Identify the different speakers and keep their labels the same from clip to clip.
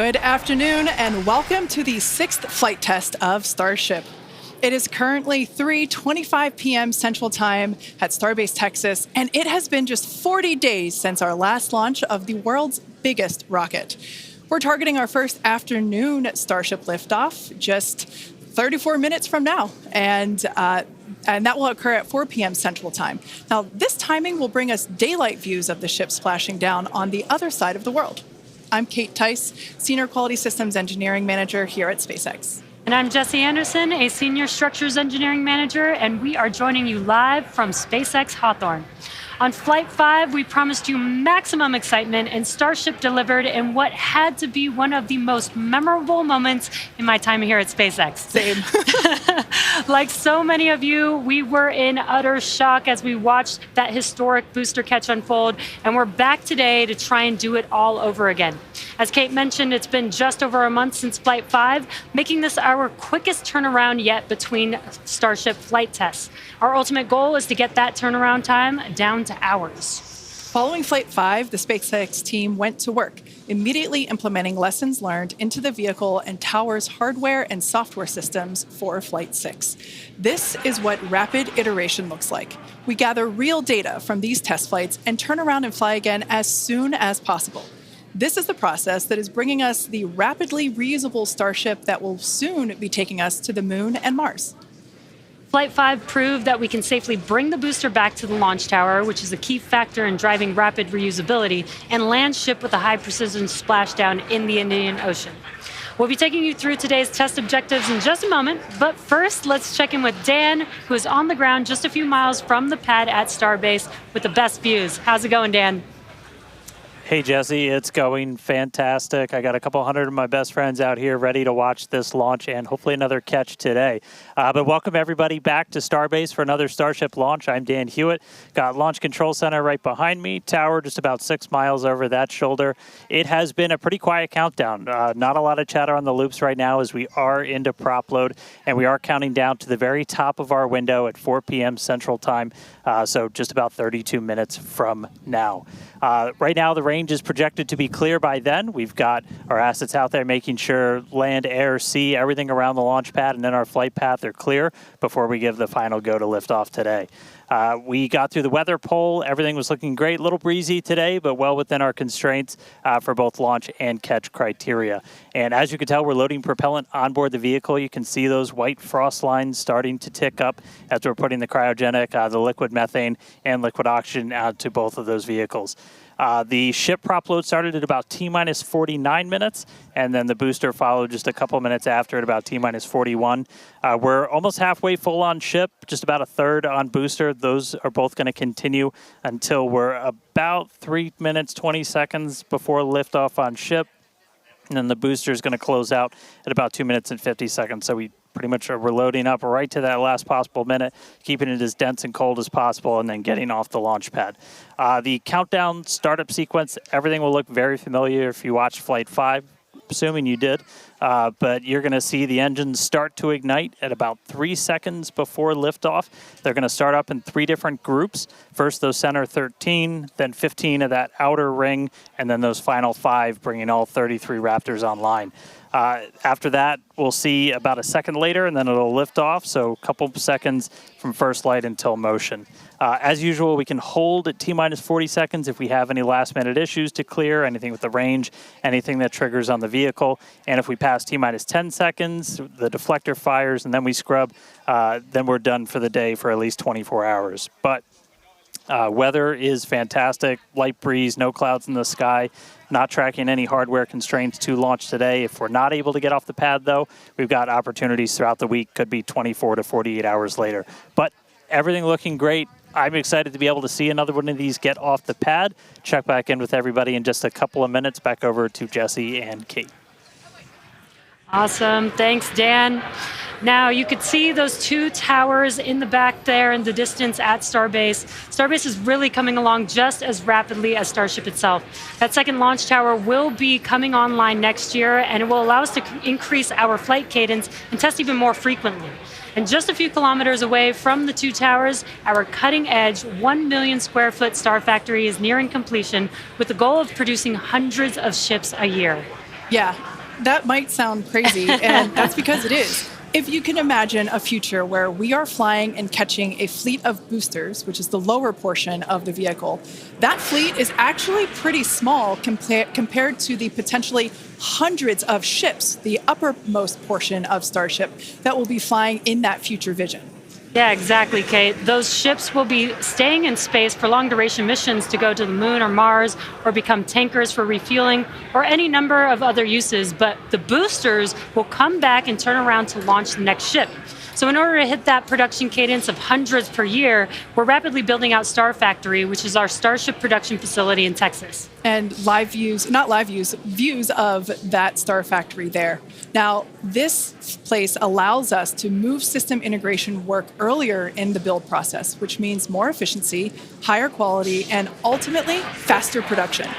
Speaker 1: Good afternoon and welcome to the 6th flight test of Starship. It is currently 3:25 p.m. Central Time at Starbase, Texas, and it has been just 40 days since our last launch of the world's biggest rocket. We're targeting our first afternoon Starship liftoff just 34 minutes from now, and that will occur at 4 p.m. Central Time. Now, this timing will bring us daylight views of the ship splashing down on the other side of the world. I'm Kate Tice, Senior Quality Systems Engineering Manager here at SpaceX.
Speaker 2: And I'm Jesse Anderson, a Senior Structures Engineering Manager, and we are joining you live from SpaceX Hawthorne. On Flight 5, we promised you maximum excitement, and Starship delivered in what had to be one of the most memorable moments in my time here at SpaceX.
Speaker 1: Same.
Speaker 2: Like so many of you, we were in utter shock as we watched that historic booster catch unfold, and we're back today to try and do it all over again. As Kate mentioned, it's been just over a month since Flight 5, making this our quickest turnaround yet between Starship flight tests. Our ultimate goal is to get that turnaround time down to hours.
Speaker 1: Following Flight 5, the SpaceX team went to work, immediately implementing lessons learned into the vehicle and tower's hardware and software systems for Flight 6. This is what rapid iteration looks like. We gather real data from these test flights and turn around and fly again as soon as possible. This is the process that is bringing us the rapidly reusable Starship that will soon be taking us to the Moon and Mars.
Speaker 2: Flight 5 proved that we can safely bring the booster back to the launch tower, which is a key factor in driving rapid reusability, and land ship with a high-precision splashdown in the Indian Ocean. We'll be taking you through today's test objectives in just a moment, but first, let's check in with Dan, who is on the ground just a few miles from the pad at Starbase with the best views. How's it going, Dan?
Speaker 3: Hey, Jesse, it's going fantastic. I got a couple hundred of my best friends out here ready to watch this launch and hopefully another catch today. But welcome everybody back to Starbase for another Starship launch. I'm Dan Hewitt. Got Launch Control Center right behind me, tower just about 6 miles over that shoulder. It has been a pretty quiet countdown. Not a lot of chatter on the loops right now as we are into prop load, and we are counting down to the very top of our window at 4 p.m. Central Time, so just about 32 minutes from now. Right now, the range is projected to be clear by then. We've got our assets out there making sure land, air, sea, everything around the launch pad and then our flight path are clear before we give the final go to liftoff today. We got through the weather poll. Everything was looking great. A little breezy today, but well within our constraints for both launch and catch criteria. And as you can tell, we're loading propellant onboard the vehicle. You can see those white frost lines starting to tick up as we're putting the cryogenic, the liquid methane, and liquid oxygen out to both of those vehicles. The ship prop load started at about T-minus 49 minutes, and then the booster followed just a couple minutes after at about T-minus 41. We're almost halfway full on ship, just about a third on booster. Those are both going to continue until we're about 3 minutes, 20 seconds before liftoff on ship. And then the booster is going to close out at about 2 minutes and 50 seconds. So we pretty much we're loading up right to that last possible minute, keeping it as dense and cold as possible, and then getting off the launch pad. The countdown startup sequence, everything will look very familiar if you watched Flight 5, assuming you did. But you're going to see the engines start to ignite at about 3 seconds before liftoff. They're going to start up in 3 different groups. First, those center 13, then 15 of that outer ring, and then those final 5, bringing all 33 Raptors online. After that, we'll see about a second later, and then it'll lift off, so a couple seconds from first light until motion. As usual, we can hold at T-minus 40 seconds if we have any last-minute issues to clear, anything with the range, anything that triggers on the vehicle. And if we pass T-minus 10 seconds, the deflector fires, and then we scrub, then we're done for the day for at least 24 hours. But weather is fantastic, light breeze, no clouds in the sky. Not tracking any hardware constraints to launch today. If we're not able to get off the pad, though, we've got opportunities throughout the week. Could be 24 to 48 hours later. But everything looking great. I'm excited to be able to see another one of these get off the pad. Check back in with everybody in just a couple of minutes. Back over to Jesse and Kate.
Speaker 2: Awesome. Thanks, Dan. Now, you could see those 2 towers in the back there in the distance at Starbase. Starbase is really coming along just as rapidly as Starship itself. That second launch tower will be coming online next year, and it will allow us to increase our flight cadence and test even more frequently. And just a few kilometers away from the 2 towers, our cutting-edge 1 million square foot Star Factory is nearing completion with the goal of producing hundreds of ships a year.
Speaker 1: Yeah, that might sound crazy, and that's because it is. If you can imagine a future where we are flying and catching a fleet of boosters, which is the lower portion of the vehicle, that fleet is actually pretty small compared to the potentially hundreds of ships, the uppermost portion of Starship, that will be flying in that future vision.
Speaker 2: Yeah, exactly, Kate. Those ships will be staying in space for long-duration missions to go to the moon or Mars, or become tankers for refueling, or any number of other uses. But the boosters will come back and turn around to launch the next ship. So in order to hit that production cadence of hundreds per year, we're rapidly building out Star Factory, which is our Starship production facility in Texas.
Speaker 1: And views of that Star Factory there. Now, this place allows us to move system integration work earlier in the build process, which means more efficiency, higher quality, and ultimately faster production.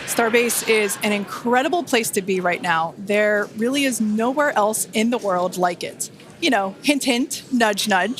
Speaker 1: Starbase is an incredible place to be right now. There really is nowhere else in the world like it. You know, hint, hint, nudge, nudge.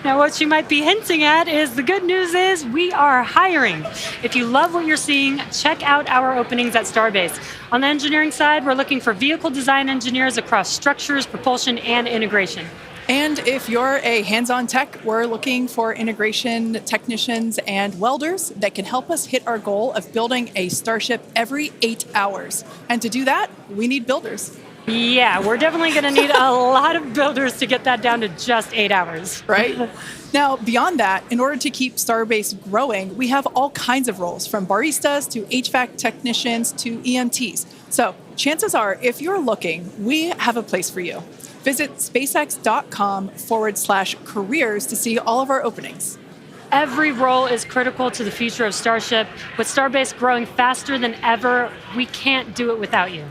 Speaker 2: Now, what you might be hinting at is the good news is we are hiring. If you love what you're seeing, check out our openings at Starbase. On the engineering side, we're looking for vehicle design engineers across structures, propulsion, and integration.
Speaker 1: And if you're a hands-on tech, we're looking for integration technicians and welders that can help us hit our goal of building a Starship every 8 hours. And to do that, we need builders.
Speaker 2: Yeah, we're definitely going to need a lot of builders to get that down to just 8 hours.
Speaker 1: Right? Now, beyond that, in order to keep Starbase growing, we have all kinds of roles, from baristas to HVAC technicians to EMTs. So chances are, if you're looking, we have a place for you. Visit spacex.com/careers to see all of our openings.
Speaker 2: Every role is critical to the future of Starship. With Starbase growing faster than ever, we can't do it without you.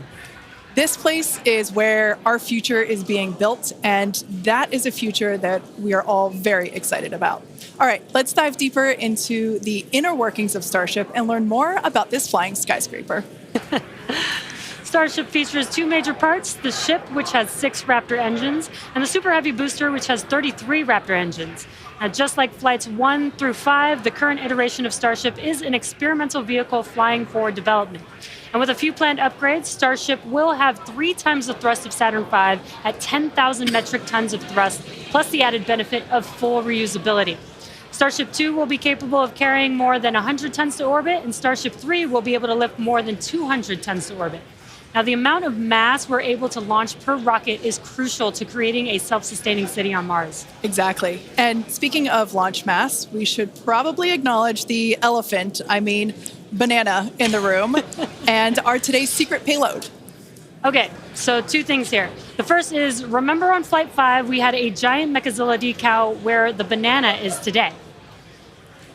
Speaker 1: This place is where our future is being built, and that is a future that we are all very excited about. All right, let's dive deeper into the inner workings of Starship and learn more about this flying skyscraper.
Speaker 2: Starship features two major parts, the ship, which has 6 Raptor engines, and the Super Heavy booster, which has 33 Raptor engines. Now, just like flights 1 through 5, the current iteration of Starship is an experimental vehicle flying for development. And with a few planned upgrades, Starship will have 3 times the thrust of Saturn V at 10,000 metric tons of thrust, plus the added benefit of full reusability. Starship 2 will be capable of carrying more than 100 tons to orbit, and Starship 3 will be able to lift more than 200 tons to orbit. Now, the amount of mass we're able to launch per rocket is crucial to creating a self-sustaining city on Mars.
Speaker 1: Exactly. And speaking of launch mass, we should probably acknowledge the banana in the room and our today's secret payload.
Speaker 2: Okay, so 2 things here. The first is, remember on Flight 5, we had a giant Mechazilla decal where the banana is today.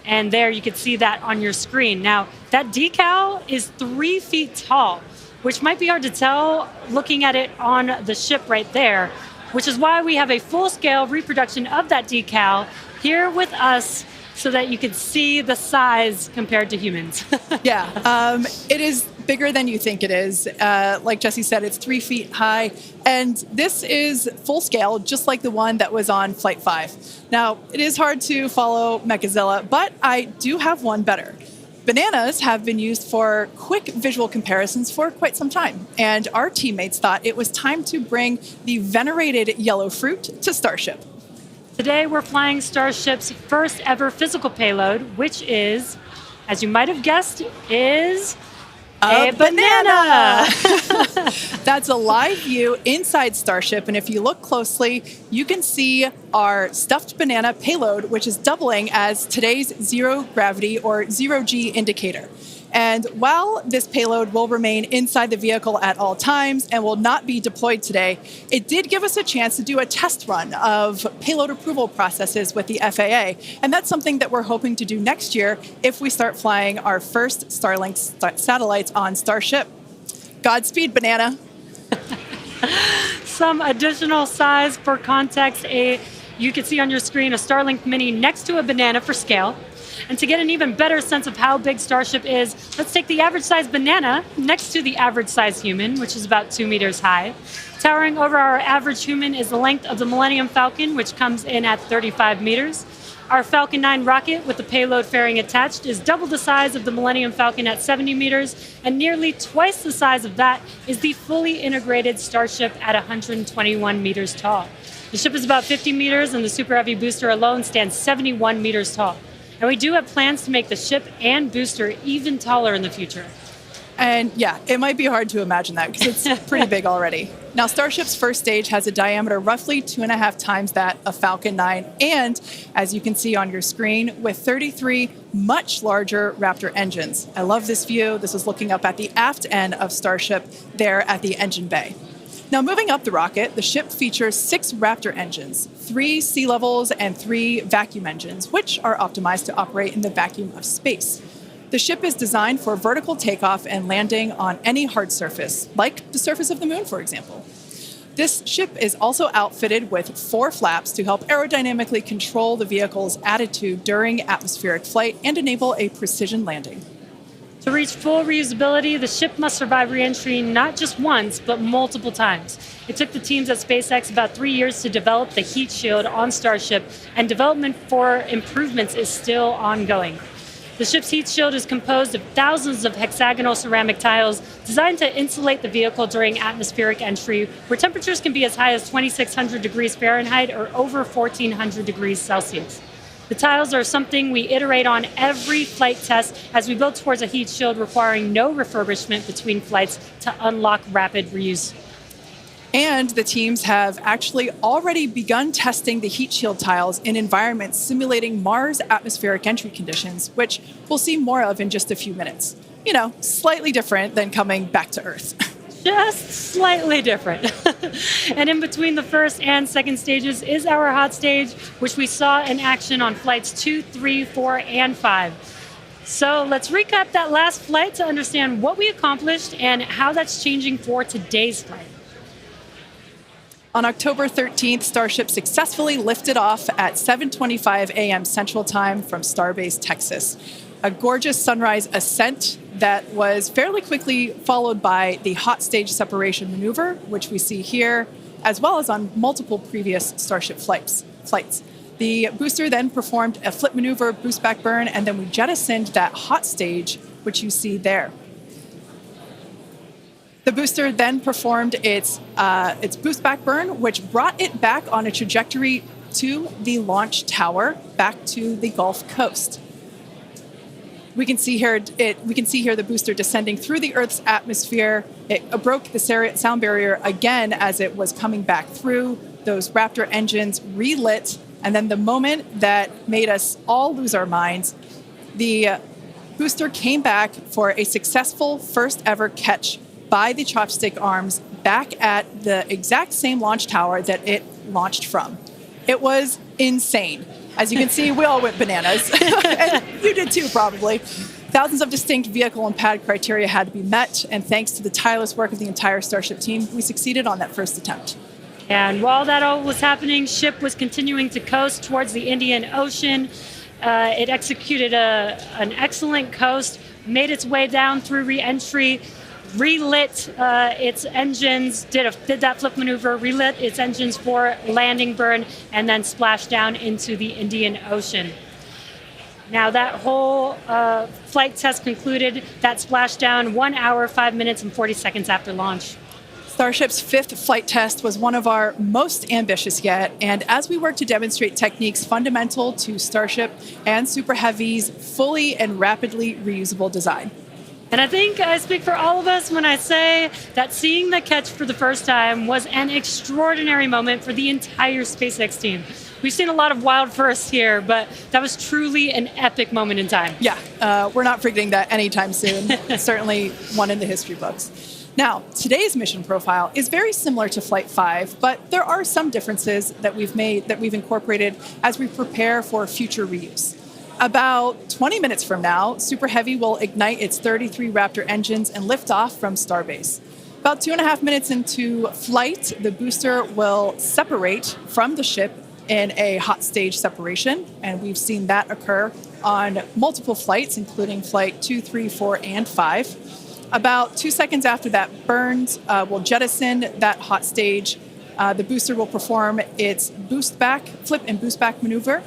Speaker 2: And there you can see that on your screen. Now, that decal is 3 feet tall, which might be hard to tell looking at it on the ship right there, which is why we have a full-scale reproduction of that decal here with us so that you can see the size compared to humans.
Speaker 1: Yeah, it is bigger than you think it is. Like Jesse said, it's 3 feet high, and this is full scale, just like the one that was on Flight 5. Now, it is hard to follow Mechazilla, but I do have one better. Bananas have been used for quick visual comparisons for quite some time, and our teammates thought it was time to bring the venerated yellow fruit to Starship.
Speaker 2: Today, we're flying Starship's first ever physical payload, which is, as you might have guessed, is a banana. That's
Speaker 1: a live view inside Starship, and if you look closely, you can see our stuffed banana payload, which is doubling as today's zero gravity or zero-G indicator. And while this payload will remain inside the vehicle at all times and will not be deployed today, it did give us a chance to do a test run of payload approval processes with the FAA. And that's something that we're hoping to do next year if we start flying our first Starlink satellites on Starship. Godspeed, banana.
Speaker 2: Some additional size for context, you can see on your screen a Starlink Mini next to a banana for scale. And to get an even better sense of how big Starship is, let's take the average size banana next to the average size human, which is about 2 meters high. Towering over our average human is the length of the Millennium Falcon, which comes in at 35 meters. Our Falcon 9 rocket with the payload fairing attached is double the size of the Millennium Falcon at 70 meters, and nearly twice the size of that is the fully integrated Starship at 121 meters tall. The ship is about 50 meters, and the Super Heavy booster alone stands 71 meters tall. And we do have plans to make the ship and booster even taller in the future.
Speaker 1: And yeah, it might be hard to imagine that because it's pretty big already. Now, Starship's first stage has a diameter roughly 2.5 times that of Falcon 9, and as you can see on your screen, with 33 much larger Raptor engines. I love this view. This is looking up at the aft end of Starship there at the engine bay. Now, moving up the rocket, the ship features 6 Raptor engines, 3 sea levels, and 3 vacuum engines, which are optimized to operate in the vacuum of space. The ship is designed for vertical takeoff and landing on any hard surface, like the surface of the moon, for example. This ship is also outfitted with 4 flaps to help aerodynamically control the vehicle's attitude during atmospheric flight and enable a precision landing.
Speaker 2: To reach full reusability, the ship must survive re-entry not just once, but multiple times. It took the teams at SpaceX about 3 years to develop the heat shield on Starship, and development for improvements is still ongoing. The ship's heat shield is composed of thousands of hexagonal ceramic tiles designed to insulate the vehicle during atmospheric entry, where temperatures can be as high as 2,600 degrees Fahrenheit or over 1,400 degrees Celsius. The tiles are something we iterate on every flight test as we build towards a heat shield requiring no refurbishment between flights to unlock rapid reuse.
Speaker 1: And the teams have actually already begun testing the heat shield tiles in environments simulating Mars atmospheric entry conditions, which we'll see more of in just a few minutes. You know, slightly different than coming back to Earth.
Speaker 2: Just slightly different. And in between the first and second stages is our hot stage, which we saw in action on flights 2, 3, 4, and 5. So let's recap that last flight to understand what we accomplished and how that's changing for today's flight.
Speaker 1: On October 13th, Starship successfully lifted off at 7:25 a.m. Central Time from Starbase, Texas. A gorgeous sunrise ascent that was fairly quickly followed by the hot stage separation maneuver, which we see here, as well as on multiple previous Starship flights. The booster then performed a flip maneuver, boost back burn, and then we jettisoned that hot stage, which you see there. The booster then performed its boost back burn, which brought it back on a trajectory to the launch tower, back to the Gulf Coast. We can see here the booster descending through the Earth's atmosphere. It broke the sound barrier again as it was coming back through. Those Raptor engines relit, and then the moment that made us all lose our minds, the booster came back for a successful first ever catch by the chopstick arms back at the exact same launch tower that it launched from. It was insane. As you can see, we all went bananas. And you did too, probably. Thousands of distinct vehicle and pad criteria had to be met, and thanks to the tireless work of the entire Starship team, we succeeded on that first attempt.
Speaker 2: And while that all was happening, ship was continuing to coast towards the Indian Ocean. It executed an excellent coast, made its way down through re-entry, relit its engines, did that flip maneuver, relit its engines for landing burn, and then splashed down into the Indian Ocean. Now that whole flight test concluded, that splashdown 1 hour, 5 minutes, and 40 seconds after launch.
Speaker 1: Starship's 5th flight test was one of our most ambitious yet, and as we work to demonstrate techniques fundamental to Starship and Super Heavy's fully and rapidly reusable design.
Speaker 2: And I think I speak for all of us when I say that seeing the catch for the first time was an extraordinary moment for the entire SpaceX team. We've seen a lot of wild firsts here, but that was truly an epic moment in time.
Speaker 1: Yeah, we're not forgetting that anytime soon. It's certainly one in the history books. Now, today's mission profile is very similar to Flight 5, but there are some differences that we've incorporated as we prepare for future reuse. About 20 minutes from now, Super Heavy will ignite its 33 Raptor engines and lift off from Starbase. About 2.5 minutes into flight, the booster will separate from the ship in a hot stage separation, and we've seen that occur on multiple flights, including Flight 2, 3, 4, and 5. About 2 seconds after that burns, we'll jettison that hot stage. The booster will perform its flip and boost back maneuver.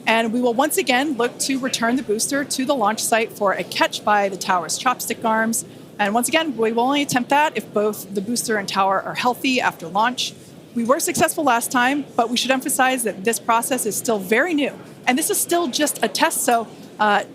Speaker 1: And we will once again look to return the booster to the launch site for a catch by the tower's chopstick arms. And once again, we will only attempt that if both the booster and tower are healthy after launch. We were successful last time, but we should emphasize that this process is still very new. And this is still just a test, so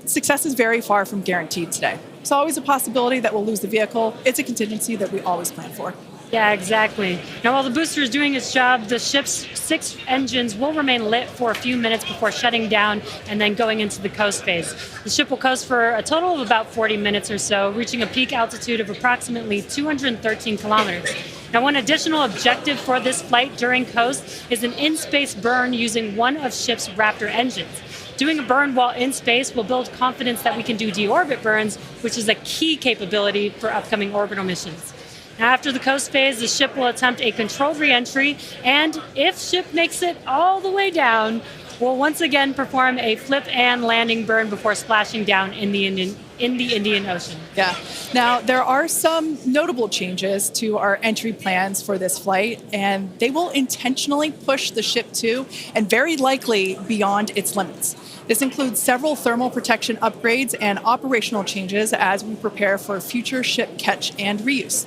Speaker 1: success is very far from guaranteed today. It's always a possibility that we'll lose the vehicle. It's a contingency that we always plan for.
Speaker 2: Yeah, exactly. Now, while the booster is doing its job, the ship's 6 engines will remain lit for a few minutes before shutting down and then going into the coast phase. The ship will coast for a total of about 40 minutes or so, reaching a peak altitude of approximately 213 kilometers. Now, one additional objective for this flight during coast is an in-space burn using one of ship's Raptor engines. Doing a burn while in space will build confidence that we can do deorbit burns, which is a key capability for upcoming orbital missions. Now, after the coast phase, the ship will attempt a controlled re-entry, and if ship makes it all the way down, we'll once again perform a flip and landing burn before splashing down in the Indian Ocean.
Speaker 1: Yeah. Now, there are some notable changes to our entry plans for this flight, and they will intentionally push the ship to, and very likely beyond its limits. This includes several thermal protection upgrades and operational changes as we prepare for future ship catch and reuse.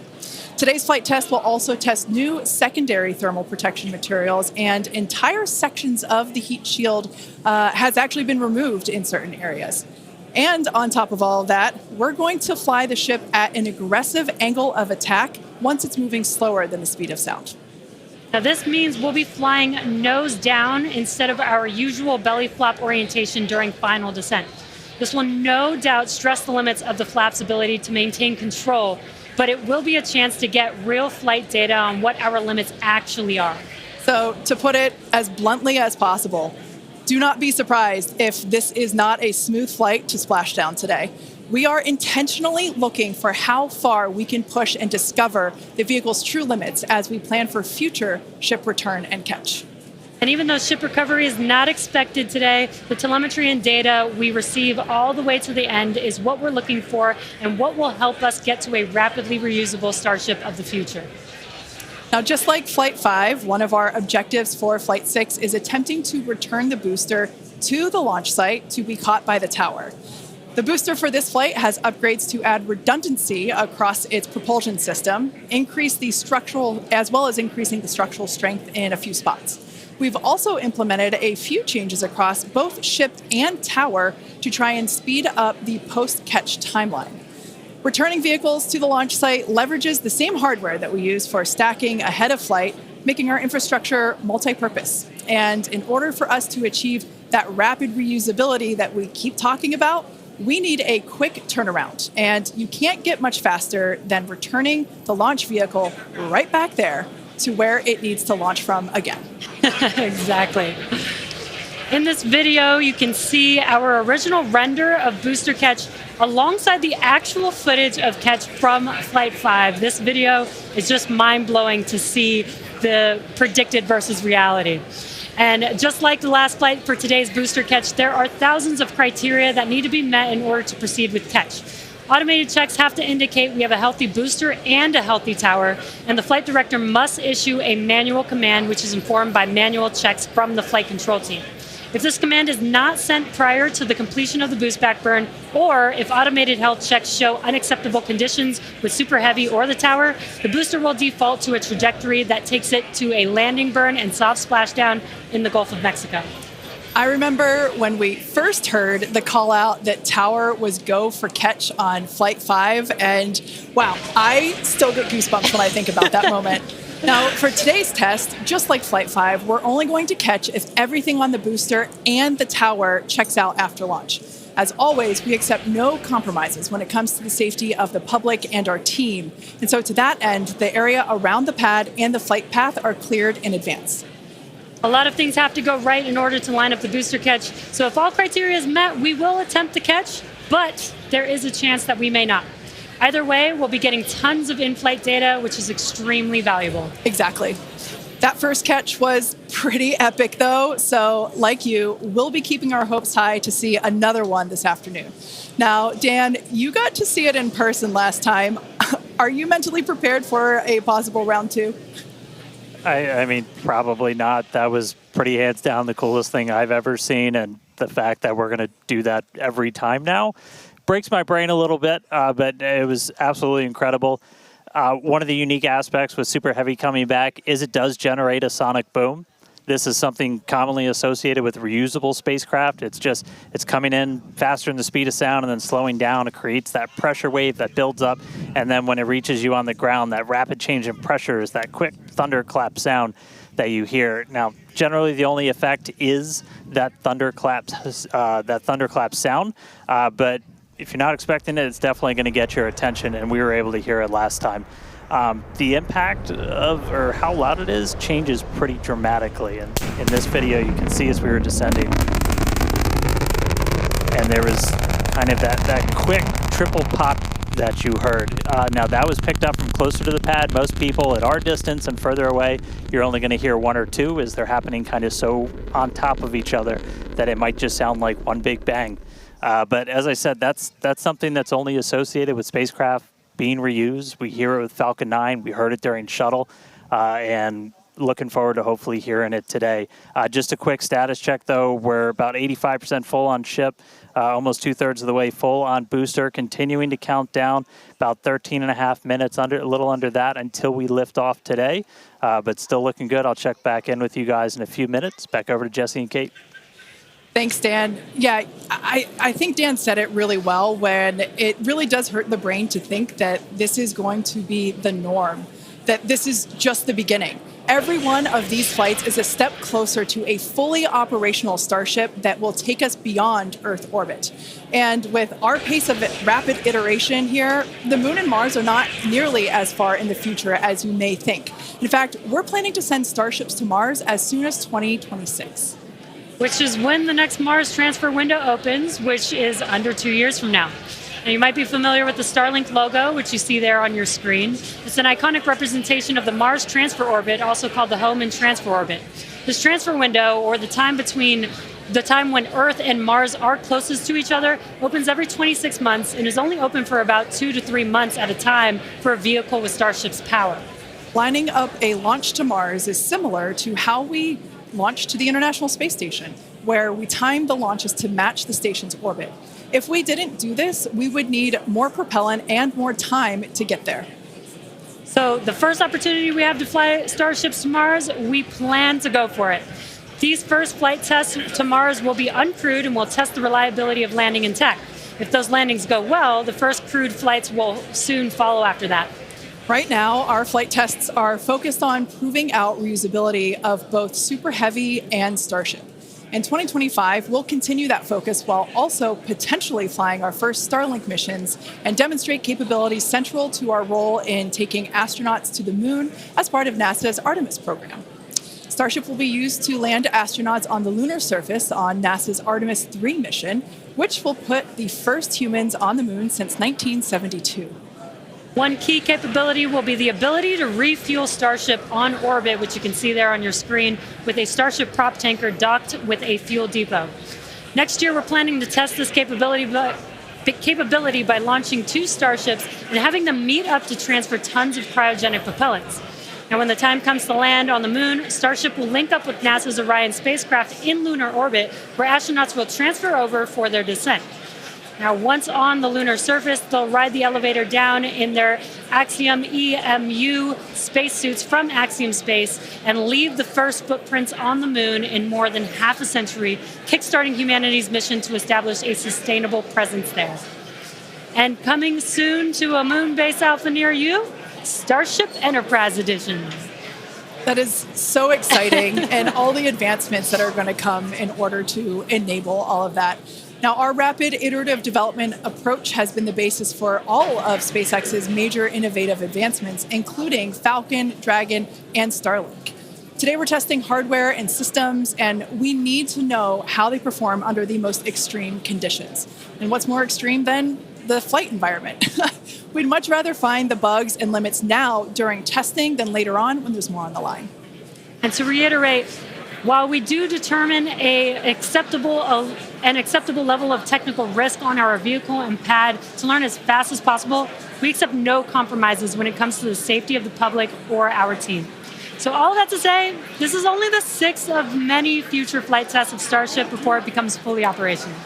Speaker 1: Today's flight test will also test new secondary thermal protection materials, and entire sections of the heat shield has actually been removed in certain areas. And on top of all of that, we're going to fly the ship at an aggressive angle of attack once it's moving slower than the speed of sound.
Speaker 2: Now, this means we'll be flying nose down instead of our usual belly flop orientation during final descent. This will no doubt stress the limits of the flap's ability to maintain control, but it will be a chance to get real flight data on what our limits actually are.
Speaker 1: So, to put it as bluntly as possible, do not be surprised if this is not a smooth flight to splashdown today. We are intentionally looking for how far we can push and discover the vehicle's true limits as we plan for future ship return and catch.
Speaker 2: And even though ship recovery is not expected today, the telemetry and data we receive all the way to the end is what we're looking for and what will help us get to a rapidly reusable Starship of the future.
Speaker 1: Now, just like Flight 5, one of our objectives for Flight 6 is attempting to return the booster to the launch site to be caught by the tower. The booster for this flight has upgrades to add redundancy across its propulsion system, increase the structural, as well as increasing the structural strength in a few spots. We've also implemented a few changes across both ship and tower to try and speed up the post-catch timeline. Returning vehicles to the launch site leverages the same hardware that we use for stacking ahead of flight, making our infrastructure multi-purpose. And in order for us to achieve that rapid reusability that we keep talking about, we need a quick turnaround. And you can't get much faster than returning the launch vehicle right back there to where it needs to launch from again.
Speaker 2: Exactly. In this video, you can see our original render of booster catch alongside the actual footage of catch from Flight 5. This video is just mind-blowing to see the predicted versus reality. And just like the last flight for today's booster catch, there are thousands of criteria that need to be met in order to proceed with catch. Automated checks have to indicate we have a healthy booster and a healthy tower, and the flight director must issue a manual command which is informed by manual checks from the flight control team. If this command is not sent prior to the completion of the boost back burn, or if automated health checks show unacceptable conditions with Super Heavy or the tower, the booster will default to a trajectory that takes it to a landing burn and soft splashdown in the Gulf of Mexico.
Speaker 1: I remember when we first heard the call out that tower was go for catch on Flight 5, and wow, I still get goosebumps when I think about that moment. Now, for today's test, just like Flight 5, we're only going to catch if everything on the booster and the tower checks out after launch. As always, we accept no compromises when it comes to the safety of the public and our team. And so to that end, the area around the pad and the flight path are cleared in advance.
Speaker 2: A lot of things have to go right in order to line up the booster catch. So if all criteria is met, we will attempt the catch, but there is a chance that we may not. Either way, we'll be getting tons of in-flight data, which is extremely valuable.
Speaker 1: Exactly. That first catch was pretty epic, though. So, like you, we'll be keeping our hopes high to see another one this afternoon. Now, Dan, you got to see it in person last time. Are you mentally prepared for a possible round two?
Speaker 3: I mean, probably not. That was pretty hands down the coolest thing I've ever seen. And the fact that we're going to do that every time now breaks my brain a little bit, but it was absolutely incredible. One of the unique aspects with Super Heavy coming back is it does generate a sonic boom. This is something commonly associated with reusable spacecraft. It's coming in faster than the speed of sound and then slowing down. It creates that pressure wave that builds up, and then when it reaches you on the ground, that rapid change in pressure is that quick thunderclap sound that you hear. Now, generally, the only effect is that thunderclap sound, but if you're not expecting it, it's definitely going to get your attention, and we were able to hear it last time. The impact of, or how loud it is, changes pretty dramatically. And in this video, you can see as we were descending, and there was kind of that quick triple pop that you heard. Now, that was picked up from closer to the pad. Most people at our distance and further away, you're only going to hear one or two as they're happening kind of so on top of each other that it might just sound like one big bang. But as I said, that's something that's only associated with spacecraft being reused. We hear it with Falcon 9. We heard it during shuttle, and looking forward to hopefully hearing it today. Just a quick status check, though. We're about 85% full on ship, almost 2/3 of the way full on booster, continuing to count down about 13 and a half minutes, a little under that, until we lift off today. But still looking good. I'll check back in with you guys in a few minutes. Back over to Jesse and Kate.
Speaker 1: Thanks, Dan. Yeah, I think Dan said it really well when it really does hurt the brain to think that this is going to be the norm, that this is just the beginning. Every one of these flights is a step closer to a fully operational Starship that will take us beyond Earth orbit. And with our pace of rapid iteration here, the Moon and Mars are not nearly as far in the future as you may think. In fact, we're planning to send Starships to Mars as soon as 2026.
Speaker 2: Which is when the next Mars transfer window opens, which is under 2 years from now. Now, you might be familiar with the Starlink logo, which you see there on your screen. It's an iconic representation of the Mars transfer orbit, also called the Hohmann transfer orbit. This transfer window, or the time between the time when Earth and Mars are closest to each other, opens every 26 months and is only open for about 2 to 3 months at a time for a vehicle with Starship's power.
Speaker 1: Lining up a launch to Mars is similar to how we launched to the International Space Station, where we timed the launches to match the station's orbit. If we didn't do this, we would need more propellant and more time to get there.
Speaker 2: So the first opportunity we have to fly Starships to Mars, we plan to go for it. These first flight tests to Mars will be uncrewed and will test the reliability of landing in tech. If those landings go well, the first crewed flights will soon follow after that.
Speaker 1: Right now, our flight tests are focused on proving out reusability of both Super Heavy and Starship. In 2025, we'll continue that focus while also potentially flying our first Starlink missions and demonstrate capabilities central to our role in taking astronauts to the Moon as part of NASA's Artemis program. Starship will be used to land astronauts on the lunar surface on NASA's Artemis 3 mission, which will put the first humans on the Moon since 1972.
Speaker 2: One key capability will be the ability to refuel Starship on orbit, which you can see there on your screen, with a Starship prop tanker docked with a fuel depot. Next year, we're planning to test this capability by launching 2 Starships and having them meet up to transfer tons of cryogenic propellants. Now, when the time comes to land on the Moon, Starship will link up with NASA's Orion spacecraft in lunar orbit, where astronauts will transfer over for their descent. Now, once on the lunar surface, they'll ride the elevator down in their Axiom EMU spacesuits from Axiom Space and leave the first footprints on the Moon in more than half a century, kickstarting humanity's mission to establish a sustainable presence there. And coming soon to a moon base alpha near you, Starship Enterprise Edition.
Speaker 1: That is so exciting, and all the advancements that are going to come in order to enable all of that. Now, our rapid iterative development approach has been the basis for all of SpaceX's major innovative advancements, including Falcon, Dragon, and Starlink. Today, we're testing hardware and systems, and we need to know how they perform under the most extreme conditions. And what's more extreme than the flight environment? We'd much rather find the bugs and limits now during testing than later on when there's more on the line.
Speaker 2: And to reiterate, while we do determine an acceptable level of technical risk on our vehicle and pad to learn as fast as possible, we accept no compromises when it comes to the safety of the public or our team. So all that to say, this is only the 6th of many future flight tests of Starship before it becomes fully operational.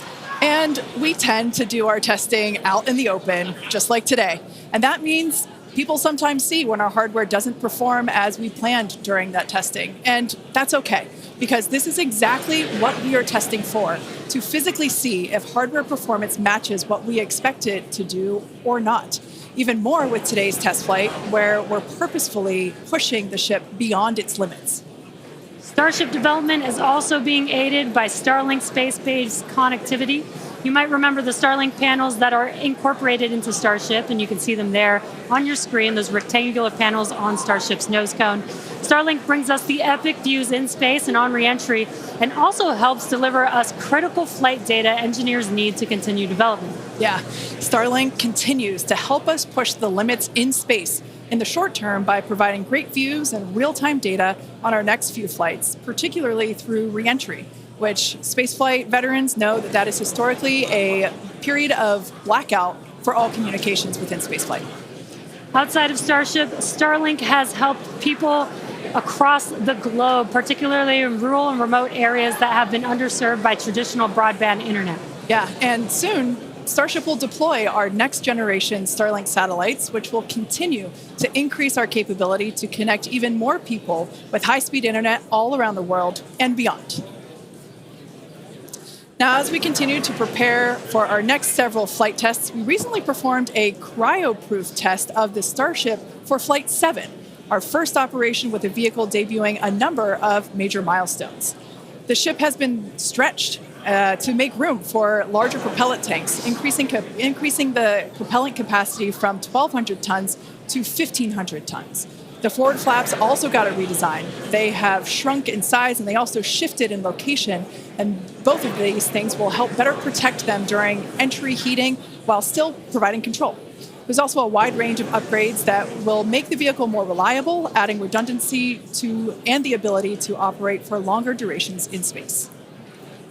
Speaker 1: And we tend to do our testing out in the open, just like today. And that means people sometimes see when our hardware doesn't perform as we planned during that testing. And that's okay, because this is exactly what we are testing for, to physically see if hardware performance matches what we expect it to do or not. Even more with today's test flight, where we're purposefully pushing the ship beyond its limits.
Speaker 2: Starship development is also being aided by Starlink space-based connectivity. You might remember the Starlink panels that are incorporated into Starship, and you can see them there on your screen, those rectangular panels on Starship's nose cone. Starlink brings us the epic views in space and on re-entry, and also helps deliver us critical flight data engineers need to continue development.
Speaker 1: Yeah, Starlink continues to help us push the limits in space in the short term by providing great views and real-time data on our next few flights, particularly through re-entry, which spaceflight veterans know that is historically a period of blackout for all communications within spaceflight.
Speaker 2: Outside of Starship, Starlink has helped people across the globe, particularly in rural and remote areas that have been underserved by traditional broadband internet.
Speaker 1: Yeah, and soon Starship will deploy our next generation Starlink satellites, which will continue to increase our capability to connect even more people with high-speed internet all around the world and beyond. Now, as we continue to prepare for our next several flight tests, we recently performed a cryo-proof test of the Starship for Flight 7, our first operation with the vehicle debuting a number of major milestones. The ship has been stretched to make room for larger propellant tanks, increasing the propellant capacity from 1,200 tons to 1,500 tons. The forward flaps also got a redesign. They have shrunk in size and they also shifted in location, and both of these things will help better protect them during entry heating while still providing control. There's also a wide range of upgrades that will make the vehicle more reliable, adding redundancy to and the ability to operate for longer durations in space.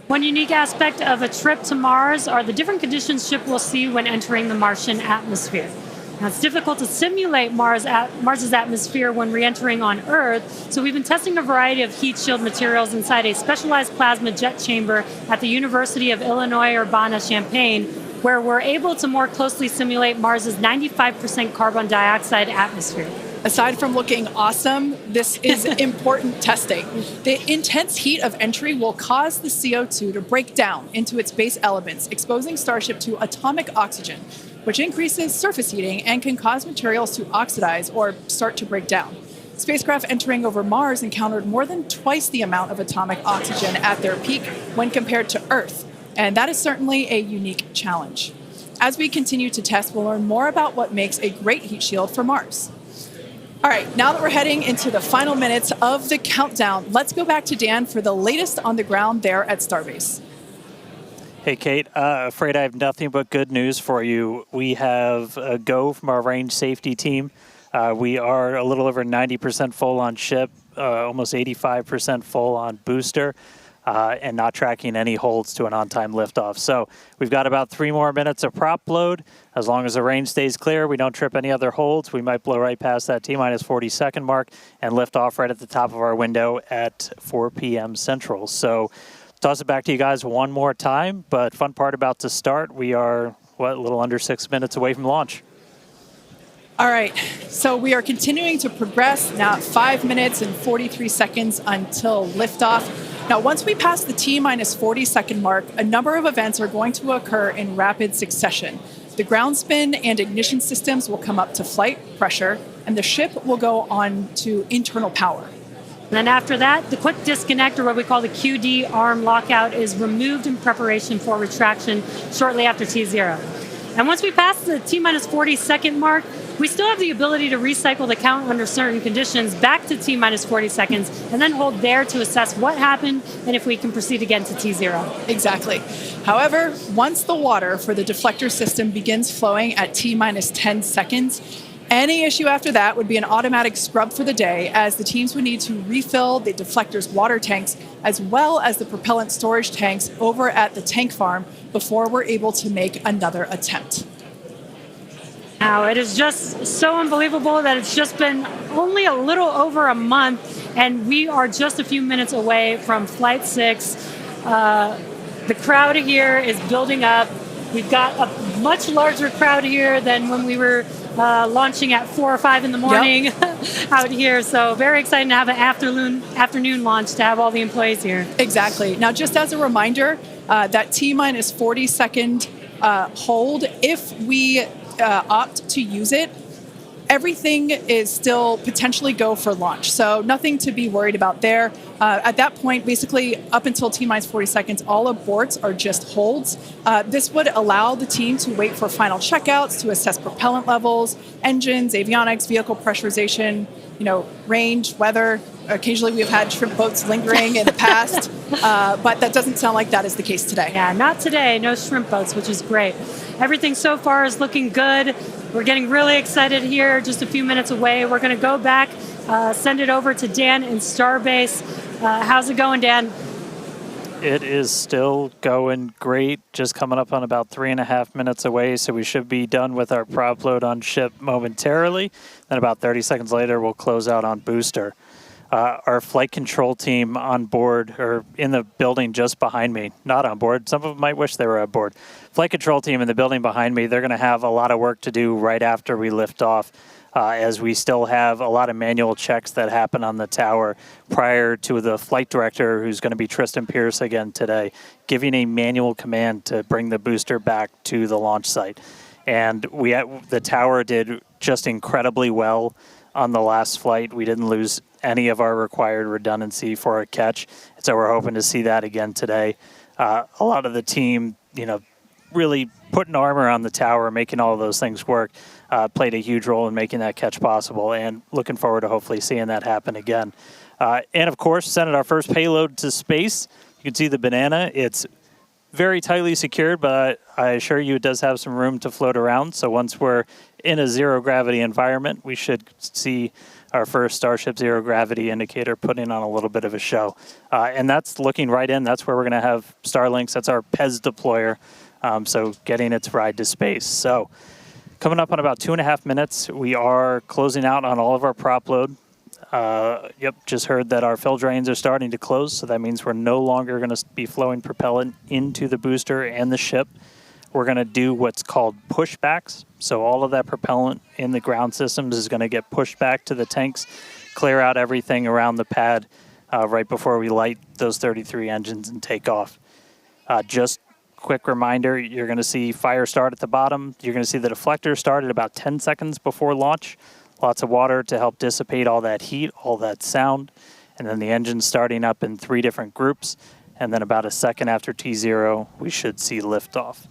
Speaker 2: One unique aspect of a trip to Mars are the different conditions ship will see when entering the Martian atmosphere. Now, it's difficult to simulate Mars's atmosphere when re-entering on Earth, so we've been testing a variety of heat shield materials inside a specialized plasma jet chamber at the University of Illinois Urbana-Champaign, where we're able to more closely simulate Mars's 95% carbon dioxide atmosphere.
Speaker 1: Aside from looking awesome, this is important testing. The intense heat of entry will cause the CO2 to break down into its base elements, exposing Starship to atomic oxygen, which increases surface heating and can cause materials to oxidize or start to break down. Spacecraft entering over Mars encountered more than twice the amount of atomic oxygen at their peak when compared to Earth, and that is certainly a unique challenge. As we continue to test, we'll learn more about what makes a great heat shield for Mars. All right, now that we're heading into the final minutes of the countdown, let's go back to Dan for the latest on the ground there at Starbase.
Speaker 3: Hey, Kate, afraid I have nothing but good news for you. We have a go from our range safety team. We are a little over 90% full on ship, almost 85% full on booster, and not tracking any holds to an on-time liftoff. So we've got about 3 more minutes of prop load. As long as the range stays clear, we don't trip any other holds, we might blow right past that T-minus 40-second mark and lift off right at the top of our window at 4 p.m. Central. So toss it back to you guys one more time, but fun part about to start, we are, a little under 6 minutes away from launch.
Speaker 1: All right, so we are continuing to progress now at 5 minutes and 43 seconds until liftoff. Now, once we pass the T-minus 40-second mark, a number of events are going to occur in rapid succession. The ground spin and ignition systems will come up to flight pressure, and the ship will go on to internal power.
Speaker 2: And then after that, the quick disconnect, or what we call the QD arm lockout, is removed in preparation for retraction shortly after T0. And once we pass the T-minus 40-second mark, we still have the ability to recycle the count under certain conditions back to T-minus 40 seconds, and then hold there to assess what happened and if we can proceed again to T0.
Speaker 1: Exactly. However, once the water for the deflector system begins flowing at T-minus 10 seconds, any issue after that would be an automatic scrub for the day, as the teams would need to refill the deflector's water tanks as well as the propellant storage tanks over at the tank farm before we're able to make another attempt.
Speaker 2: Now, it is just so unbelievable that it's just been only a little over a month, and we are just a few minutes away from Flight 6. The crowd here is building up. We've got a much larger crowd here than when we were launching at 4 or 5 in the morning. Yep. Out here. So very exciting to have an afternoon launch to have all the employees here.
Speaker 1: Exactly. Now, just as a reminder, that T-minus 40-second hold, if we opt to use it, everything is still potentially go for launch. So nothing to be worried about there. At that point, basically up until T-minus 40 seconds, all aborts are just holds. This would allow the team to wait for final checkouts to assess propellant levels, engines, avionics, vehicle pressurization, range, weather. Occasionally we've had shrimp boats lingering in the past, but that doesn't sound like that is the case today.
Speaker 2: Yeah, not today. No shrimp boats, which is great. Everything so far is looking good. We're getting really excited here, just a few minutes away. We're going to go back, send it over to Dan in Starbase. How's it going, Dan?
Speaker 3: It is still going great, just coming up on about 3.5 minutes away, so we should be done with our prop load on ship momentarily. Then about 30 seconds later, we'll close out on booster. Our flight control team on board, or in the building just behind me, not on board. Some of them might wish they were on board. Flight control team in the building behind me, they're going to have a lot of work to do right after we lift off, as we still have a lot of manual checks that happen on the tower prior to the flight director, who's going to be Tristan Pierce again today, giving a manual command to bring the booster back to the launch site. And the tower did just incredibly well on the last flight. We didn't lose any of our required redundancy for a catch, and so we're hoping to see that again today. A lot of the team, really putting armor on the tower, making all of those things work, played a huge role in making that catch possible, and looking forward to hopefully seeing that happen again. And of course, sending our first payload to space. You can see the banana. It's very tightly secured, but I assure you it does have some room to float around. So once we're in a zero gravity environment, we should see our first Starship zero gravity indicator putting on a little bit of a show. And that's looking right in. That's where we're going to have Starlinks. That's our PEZ deployer. So getting its ride to space. So coming up on about 2.5 minutes, we are closing out on all of our prop load. Just heard that our fill drains are starting to close, so that means we're no longer going to be flowing propellant into the booster and the ship. We're going to do what's called pushbacks. So all of that propellant in the ground systems is going to get pushed back to the tanks, clear out everything around the pad right before we light those 33 engines and take off. Just quick reminder, you're going to see fire start at the bottom. You're going to see the deflector start at about 10 seconds before launch. Lots of water to help dissipate all that heat, all that sound. And then the engine's starting up in 3 different groups. And then about a second after T0, we should see liftoff.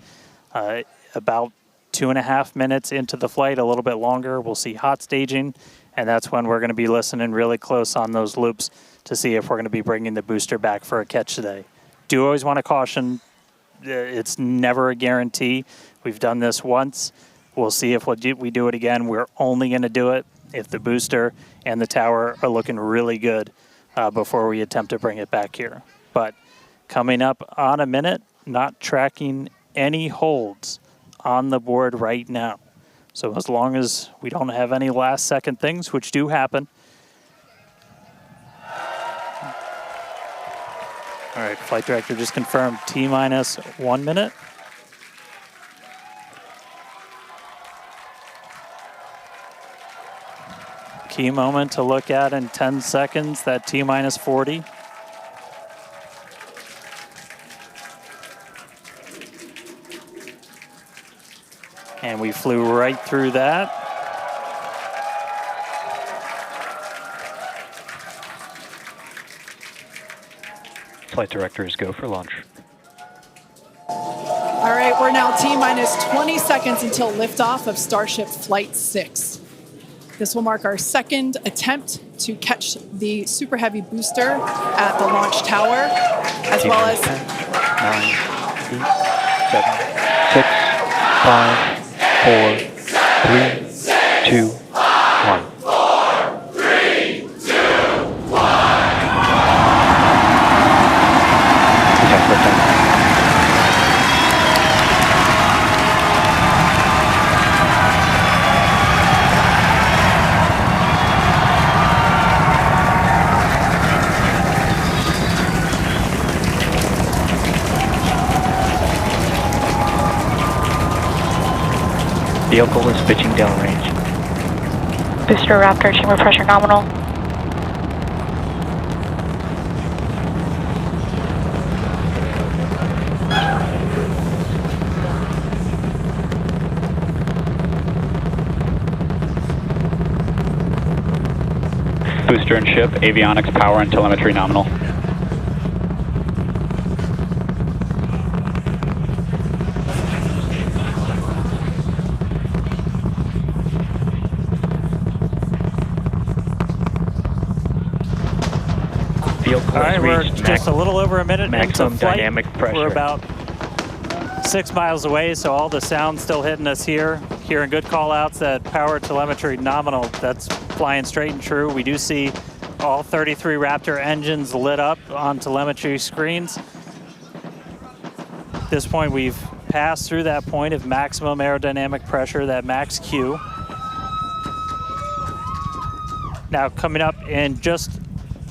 Speaker 3: About 2.5 minutes into the flight, a little bit longer, we'll see hot staging. And that's when we're going to be listening really close on those loops to see if we're going to be bringing the booster back for a catch today. Do always want to caution, it's never a guarantee. We've done this once. We'll see if we do it again. We're only going to do it if the booster and the tower are looking really good before we attempt to bring it back here. But coming up on a minute, not tracking any holds on the board right now. So as long as we don't have any last second things, which do happen. All right, flight director just confirmed T-minus 1 minute. Key moment to look at in 10 seconds, that T-minus 40. And we flew right through that.
Speaker 4: Flight directors go for launch.
Speaker 1: All right, we're now T-minus 20 seconds until liftoff of Starship Flight 6. This will mark our second attempt to catch the Super Heavy booster at the launch tower, as well as
Speaker 4: 10, 9, 8, 7, 6, 5, 4, 3, 2, 1. Vehicle is pitching downrange.
Speaker 5: Booster Raptor, chamber pressure nominal.
Speaker 6: Booster and ship, avionics, power, and telemetry nominal.
Speaker 3: All right, we're just a little over a minute
Speaker 4: maximum
Speaker 3: into flight.
Speaker 4: dynamic pressure.
Speaker 3: We're about 6 miles away, so all the sound's still hitting us here. Hearing good call outs that power telemetry nominal, that's flying straight and true. We do see all 33 Raptor engines lit up on telemetry screens. At this point, we've passed through that point of maximum aerodynamic pressure, that max Q. Now coming up in just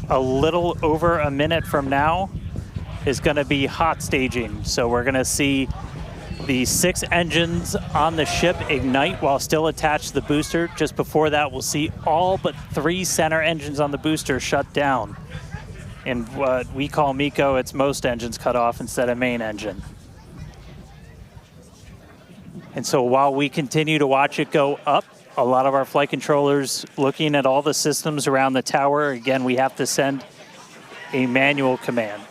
Speaker 3: a little over a minute from now is going to be hot staging. So we're going to see the 6 engines on the ship ignite while still attached to the booster. Just before that, we'll see all but 3 center engines on the booster shut down. In what we call MECO, it's most engines cut off instead of main engine. And so while we continue to watch it go up, a lot of our flight controllers looking at all the systems around the tower. Again, we have to send a manual command.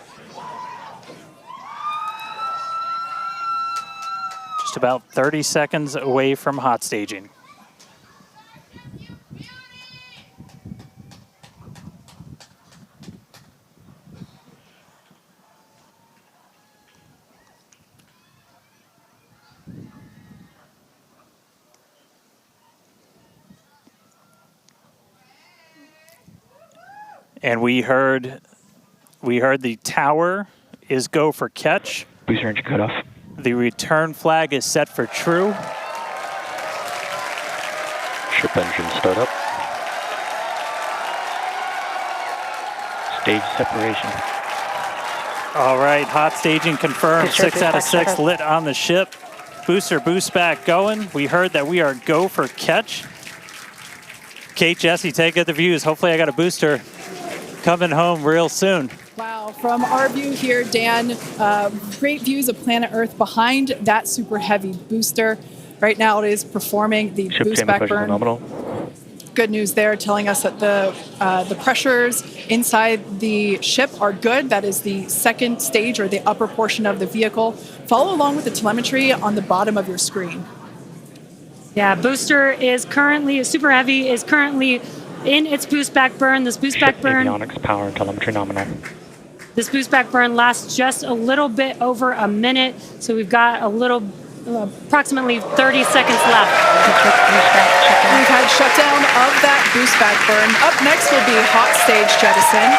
Speaker 3: Just about 30 seconds away from hot staging. And we heard the tower is go for catch.
Speaker 4: Booster engine cut off.
Speaker 3: The return flag is set for true.
Speaker 4: Ship engine start up. Stage separation.
Speaker 3: All right, hot staging confirmed.
Speaker 5: Booster
Speaker 3: 6 out of
Speaker 5: boost
Speaker 3: 6
Speaker 5: back
Speaker 3: lit on the ship. Booster boost back going. We heard that we are go for catch. Kate, Jesse, take it the views. Hopefully I got a booster coming home real soon.
Speaker 1: Wow, from our view here, Dan, great views of planet Earth behind that super heavy booster. Right now it is performing the
Speaker 4: Ship
Speaker 1: boost
Speaker 4: chamber
Speaker 1: back
Speaker 4: pressure
Speaker 1: burn.
Speaker 4: nominal.
Speaker 1: Good news there, telling us that the pressures inside the ship are good. That is the second stage or the upper portion of the vehicle. Follow along with the telemetry on the bottom of your screen.
Speaker 2: Yeah, booster is currently, super heavy, is currently in its boost back burn. This boost back burn,
Speaker 4: Avionics, power, and telemetry nominal.
Speaker 2: this boost back burn lasts just a little bit over a minute. So we've got a little, approximately 30 seconds left.
Speaker 1: We've had shutdown of that boost back burn. Up next will be hot stage jettison.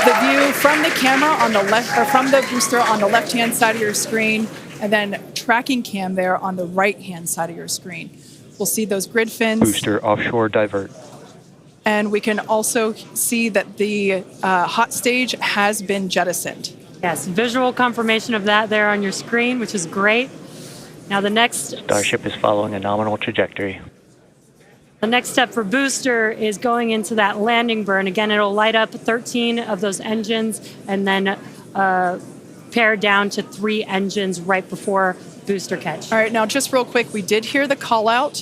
Speaker 1: The view from the camera on the left, or from the booster on the left-hand side of your screen, and then tracking cam there on the right-hand side of your screen. We'll see those grid fins.
Speaker 4: Booster offshore divert.
Speaker 1: And we can also see that the hot stage has been jettisoned.
Speaker 2: Yes, visual confirmation of that there on your screen, which is great. Now the next
Speaker 4: Starship is following a nominal trajectory.
Speaker 2: The next step for booster is going into that landing burn. Again, it'll light up 13 of those engines and then pare down to 3 engines right before booster catch.
Speaker 1: All right, now just real quick, we did hear the call out,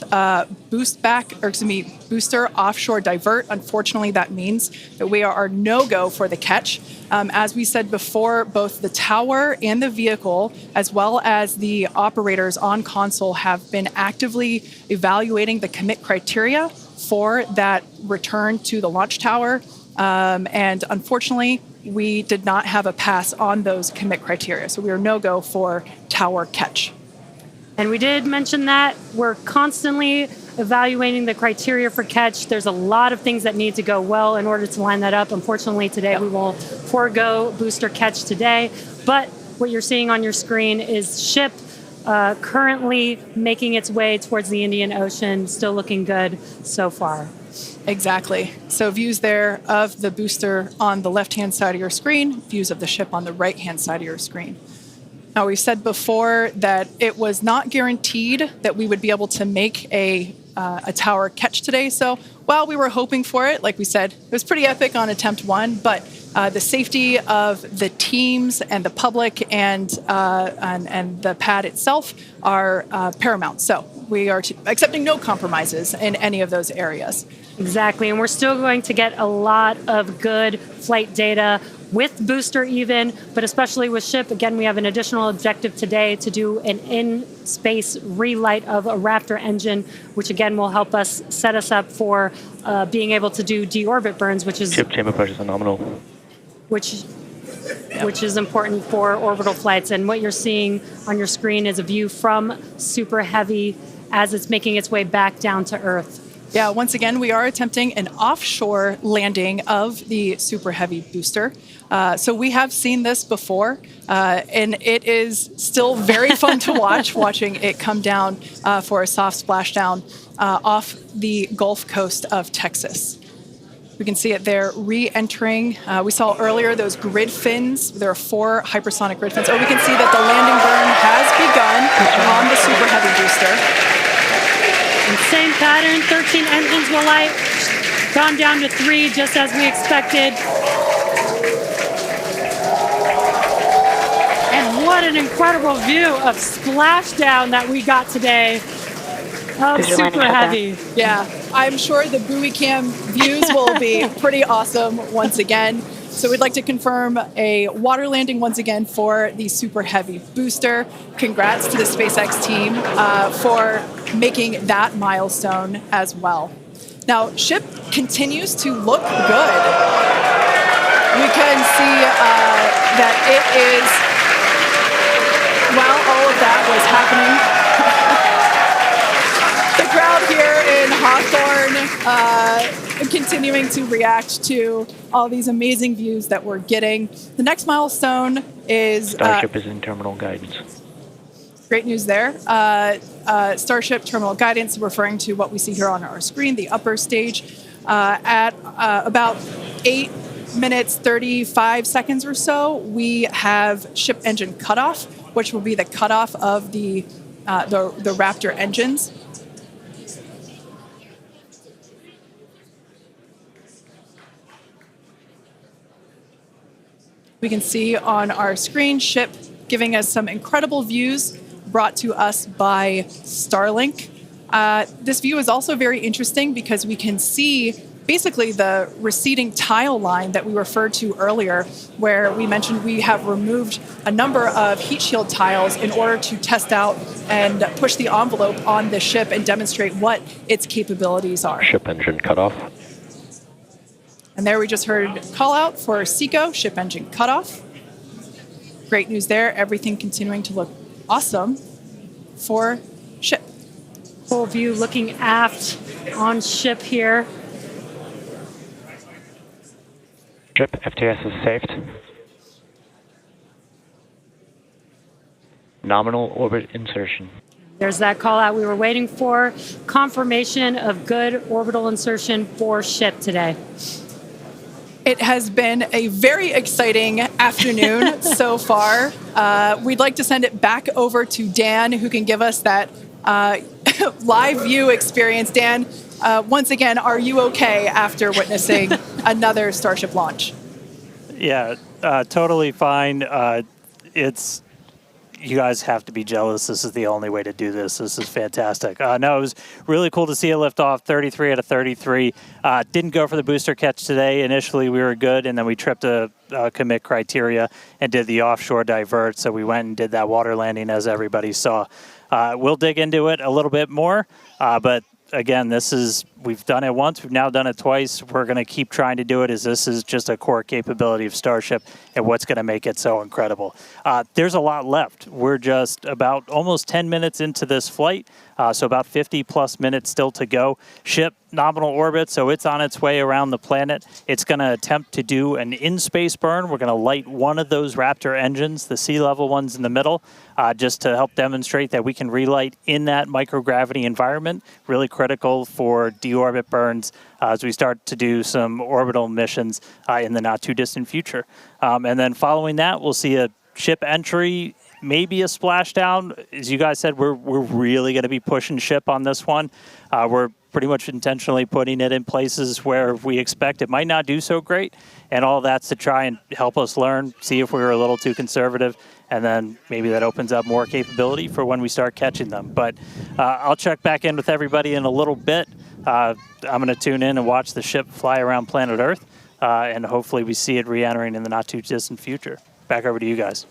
Speaker 1: booster offshore divert. Unfortunately, that means that we are no-go for the catch. As we said before, both the tower and the vehicle, as well as the operators on console, have been actively evaluating the commit criteria for that return to the launch tower. And unfortunately, we did not have a pass on those commit criteria. So we are no-go for tower catch.
Speaker 2: And we did mention that we're constantly evaluating the criteria for catch. There's a lot of things that need to go well in order to line that up. Unfortunately, today we will forego booster catch today. But what you're seeing on your screen is ship currently making its way towards the Indian Ocean, still looking good so far.
Speaker 1: Exactly. So views there of the booster on the left-hand side of your screen, views of the ship on the right-hand side of your screen. Now, we said before that it was not guaranteed that we would be able to make a tower catch today. So while we were hoping for it, like we said, it was pretty epic on attempt 1, but the safety of the teams and the public and the pad itself are paramount. So we are accepting no compromises in any of those areas.
Speaker 2: Exactly, and we're still going to get a lot of good flight data with booster even, but especially with ship. Again, we have an additional objective today to do an in-space relight of a Raptor engine, which again will help us set us up for being able to do deorbit burns, which is
Speaker 4: Ship chamber pressure is nominal.
Speaker 2: which is important for orbital flights. And what you're seeing on your screen is a view from Super Heavy as it's making its way back down to Earth.
Speaker 1: Yeah, once again, we are attempting an offshore landing of the Super Heavy booster. So we have seen this before, and it is still very fun to watching it come down for a soft splashdown off the Gulf Coast of Texas. We can see it there re-entering. We saw earlier those grid fins. There are 4 hypersonic grid fins. Or we can see that the landing burn has begun on the Super Heavy booster.
Speaker 2: And same pattern, 13 engines will light, gone down to 3 just as we expected. And what an incredible view of splashdown that we got today of Super Heavy.
Speaker 1: Yeah, I'm sure the buoy cam views will be pretty awesome once again. So we'd like to confirm a water landing once again for the Super Heavy booster. Congrats to the SpaceX team for making that milestone as well. Now, ship continues to look good. We can see that it is, while all of that was happening, the crowd here in Hawthorne continuing to react to all these amazing views that we're getting. The next milestone is...
Speaker 4: Starship is in terminal guidance.
Speaker 1: Great news there. Starship terminal guidance, referring to what we see here on our screen, the upper stage, at about 8 minutes, 35 seconds or so, we have ship engine cutoff, which will be the cutoff of the Raptor engines. We can see on our screen ship giving us some incredible views brought to us by Starlink. This view is also very interesting because we can see basically the receding tile line that we referred to earlier, where we mentioned we have removed a number of heat shield tiles in order to test out and push the envelope on the ship and demonstrate what its capabilities are.
Speaker 4: Ship engine cutoff.
Speaker 1: And there we just heard call out for SECO, ship engine cutoff. Great news there. Everything continuing to look awesome for ship.
Speaker 2: Full view looking aft on ship here.
Speaker 6: Ship, FTS is saved.
Speaker 4: Nominal orbit insertion.
Speaker 2: There's that call out we were waiting for. Confirmation of good orbital insertion for ship today.
Speaker 1: It has been a very exciting afternoon so far. We'd like to send it back over to Dan, who can give us that live view experience. Dan, once again, are you okay after witnessing another Starship launch?
Speaker 3: Yeah, totally fine. You guys have to be jealous. This is the only way to do this. This is fantastic. No, it was really cool to see it lift off 33 out of 33. Didn't go for the booster catch today. Initially, we were good, and then we tripped a commit criteria and did the offshore divert. So we went and did that water landing, as everybody saw. We'll dig into it a little bit more, but again, we've done it once, we've now done it twice. We're going to keep trying to do it, as this is just a core capability of Starship and what's going to make it so incredible. There's a lot left. We're just about almost 10 minutes into this flight, so about 50 plus minutes still to go. Ship nominal orbit, so it's on its way around the planet. It's going to attempt to do an in-space burn. We're going to light one of those Raptor engines, the sea-level ones in the middle, just to help demonstrate that we can relight in that microgravity environment. Really critical for deorbit burns as we start to do some orbital missions in the not-too-distant future. And then following that, we'll see a ship entry maybe a splashdown. As you guys said, we're really going to be pushing ship on this one. We're pretty much intentionally putting it in places where we expect it might not do so great, and all that's to try and help us learn, see if we were a little too conservative, and then maybe that opens up more capability for when we start catching them. But I'll check back in with everybody in a little bit. I'm going to tune in and watch the ship fly around planet Earth, and hopefully we see it re-entering in the not-too-distant future. Back over to you guys.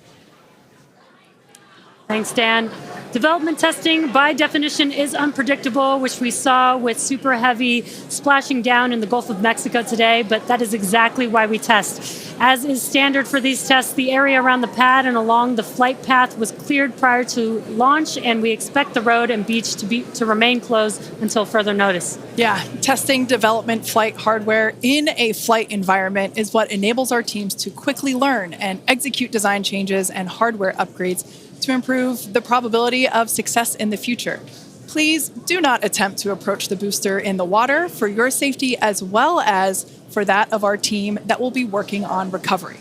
Speaker 2: Thanks, Dan. Development testing, by definition, is unpredictable, which we saw with Super Heavy splashing down in the Gulf of Mexico today, but that is exactly why we test. As is standard for these tests, the area around the pad and along the flight path was cleared prior to launch, and we expect the road and beach to remain closed until further notice.
Speaker 1: Yeah, testing development flight hardware in a flight environment is what enables our teams to quickly learn and execute design changes and hardware upgrades to improve the probability of success in the future. Please do not attempt to approach the booster in the water for your safety as well as for that of our team that will be working on recovery.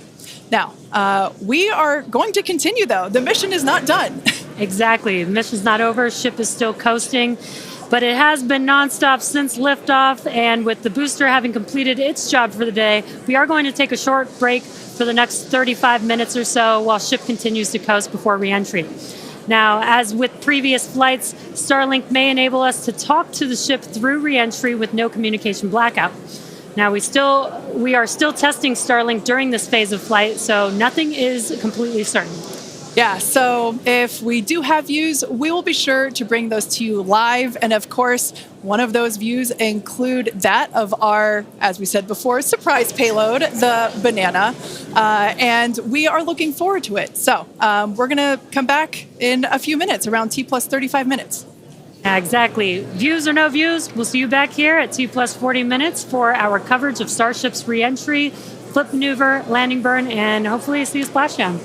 Speaker 1: Now, we are going to continue though. The mission is not done.
Speaker 2: Exactly. The mission's not over. Ship is still coasting. But it has been nonstop since liftoff, and with the booster having completed its job for the day, we are going to take a short break for the next 35 minutes or so while ship continues to coast before re-entry. Now, as with previous flights, Starlink may enable us to talk to the ship through re-entry with no communication blackout. Now, we are still testing Starlink during this phase of flight, so nothing is completely certain.
Speaker 1: Yeah, so if we do have views, we will be sure to bring those to you live. And of course, one of those views include that of our, as we said before, surprise payload, the Banana. And we are looking forward to it. So we're going to come back in a few minutes, around T plus 35 minutes.
Speaker 2: Exactly. Views or no views, we'll see you back here at T plus 40 minutes for our coverage of Starship's re-entry, flip maneuver, landing burn, and hopefully see a splashdown.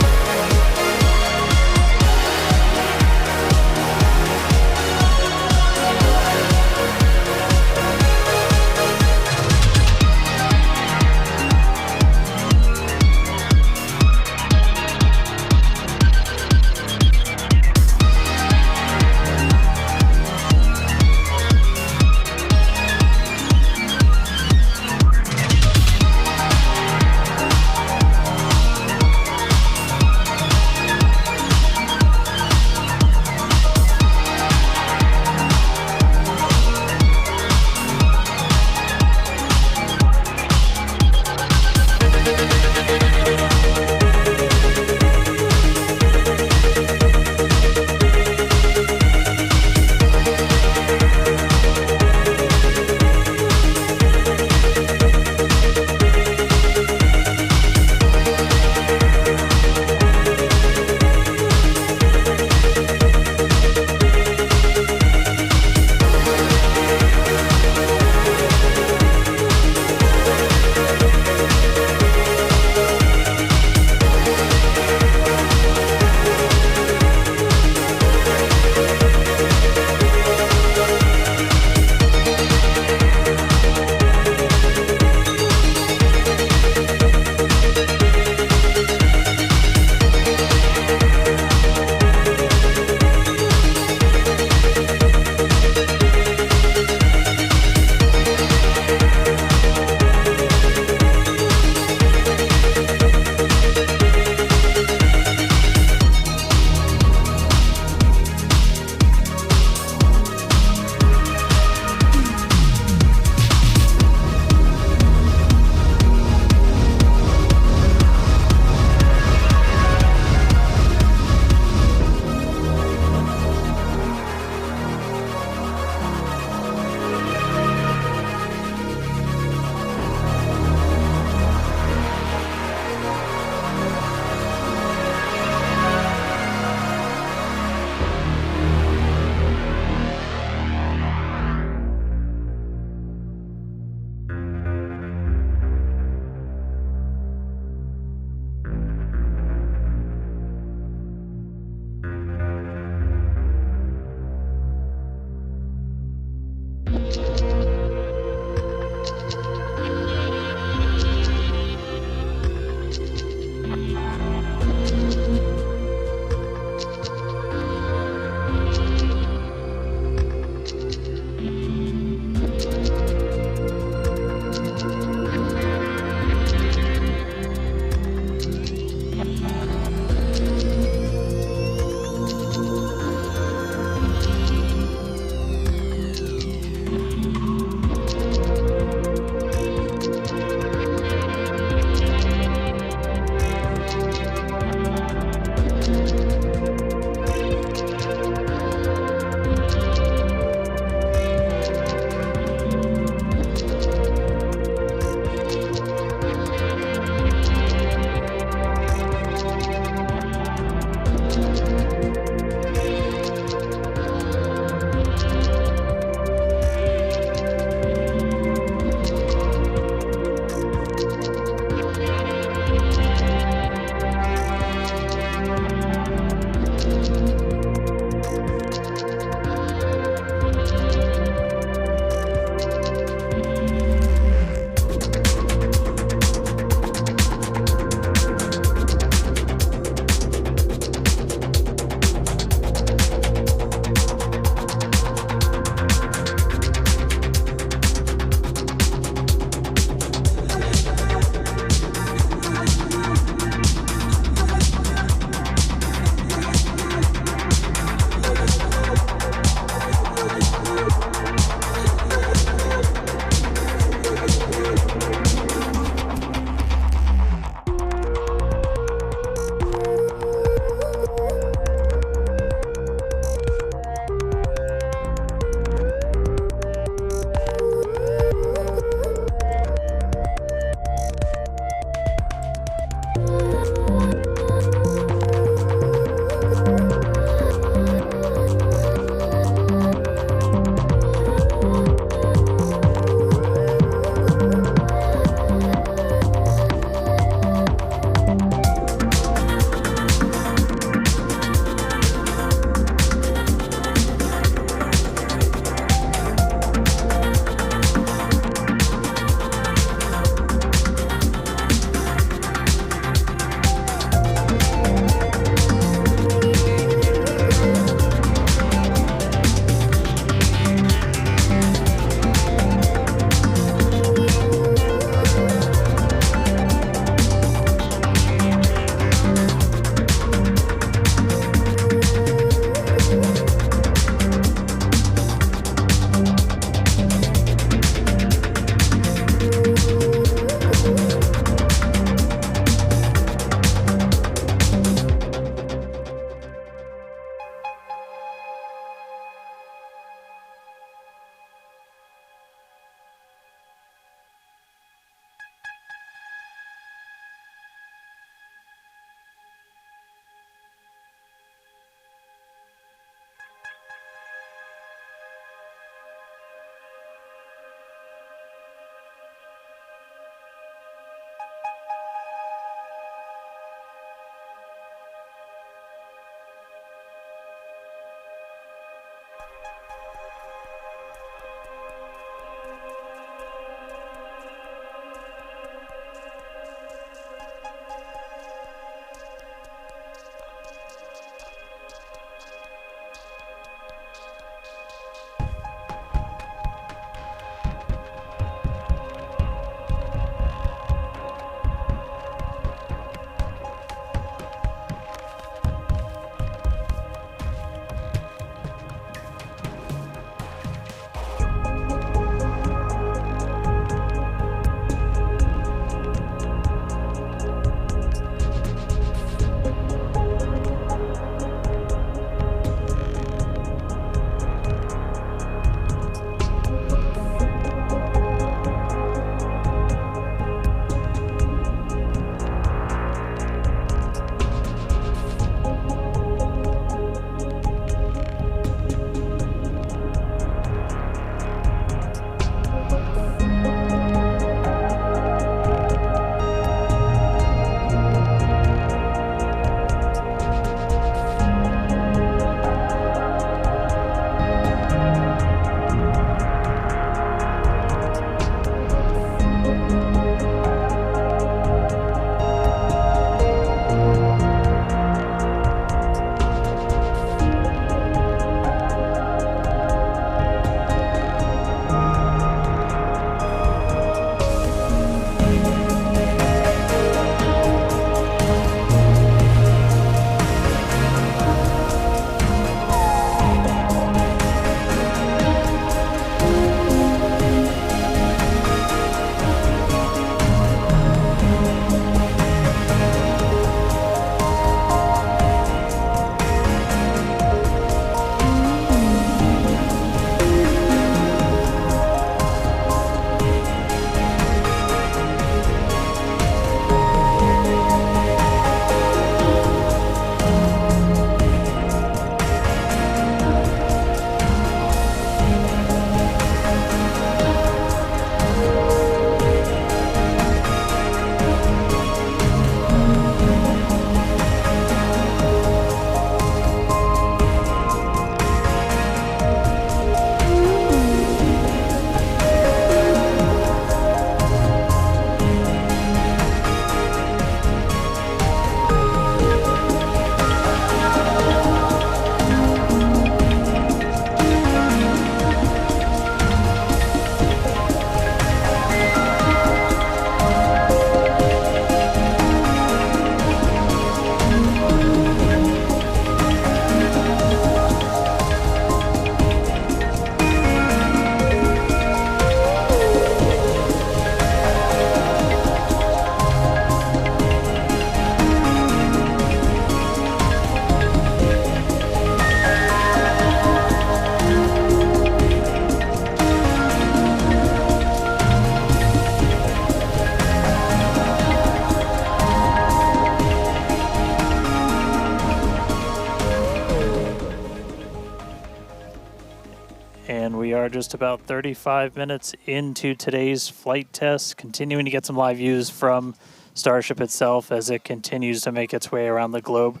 Speaker 3: just about 35 minutes into today's flight test, continuing to get some live views from Starship itself as it continues to make its way around the globe.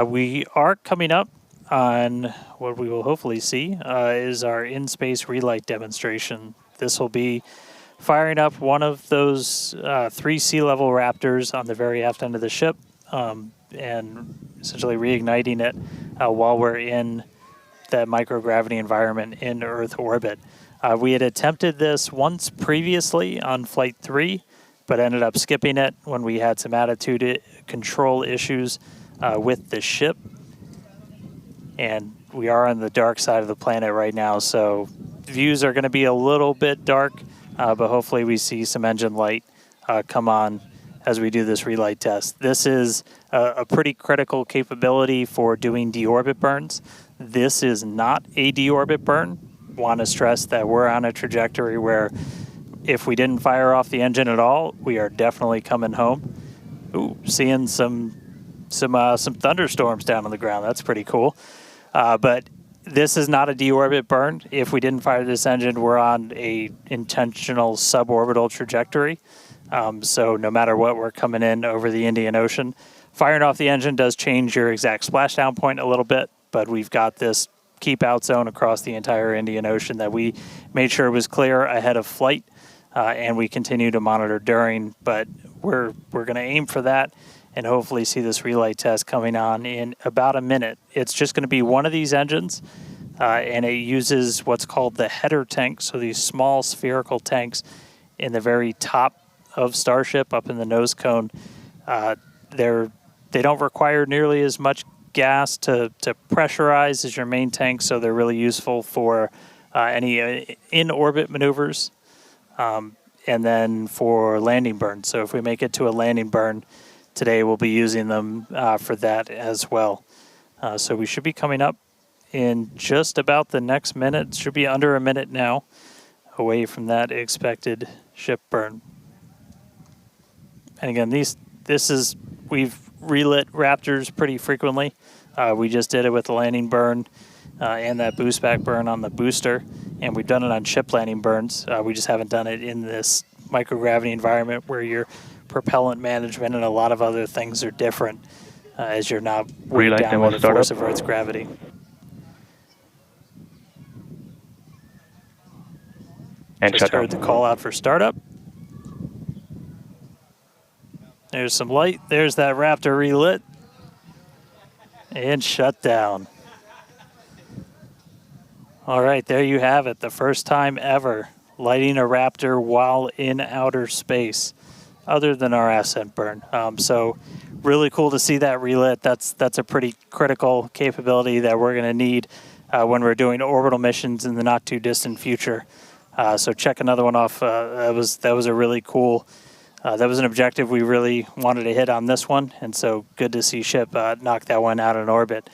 Speaker 3: We are coming up on what we will hopefully see is our in-space relight demonstration. This will be firing up one of those 3 sea level Raptors on the very aft end of the ship and essentially reigniting it while we're in that microgravity environment in Earth orbit. We had attempted this once previously on Flight 3, but ended up skipping it when we had some attitude control issues with the ship. And we are on the dark side of the planet right now, so views are going to be a little bit dark, but hopefully we see some engine light come on as we do this relight test. This is a pretty critical capability for doing deorbit burns. This is not a deorbit burn. Want to stress that we're on a trajectory where if we didn't fire off the engine at all, we are definitely coming home. Ooh, seeing some thunderstorms down on the ground. That's pretty cool. But this is not a deorbit burn. If we didn't fire this engine, we're on a intentional suborbital trajectory. So no matter what, we're coming in over the Indian Ocean. Firing off the engine does change your exact splashdown point a little bit, but we've got this keep out zone across the entire Indian Ocean that we made sure was clear ahead of flight, and we continue to monitor during. But we're going to aim for that and hopefully see this relight test coming on in about a minute. It's just going to be one of these engines, and it uses what's called the header tank, so these small spherical tanks in the very top of Starship up in the nose cone. They don't require nearly as much gas to pressurize as your main tank, so they're really useful for any in-orbit maneuvers and then for landing burns. So if we make it to a landing burn, today we'll be using them for that as well. So we should be coming up in just about the next minute. It should be under a minute now away from that expected ship burn. And again, we've relit Raptors pretty frequently. We just did it with the landing burn and that boost back burn on the booster, and we've done it on ship landing burns. We just haven't done it in this microgravity environment where your propellant management and a lot of other things are different as you're not weighed down by the force of Earth's gravity.
Speaker 4: And
Speaker 3: just heard the call out for startup. There's some light. There's that Raptor relit. And shut down. All right, there you have it. The first time ever lighting a Raptor while in outer space, other than our ascent burn. So really cool to see that relit. That's a pretty critical capability that we're going to need when we're doing orbital missions in the not too distant future. So check another one off. That was a really cool. That was an objective we really wanted to hit on this one, and so good to see ship knock that one out in orbit.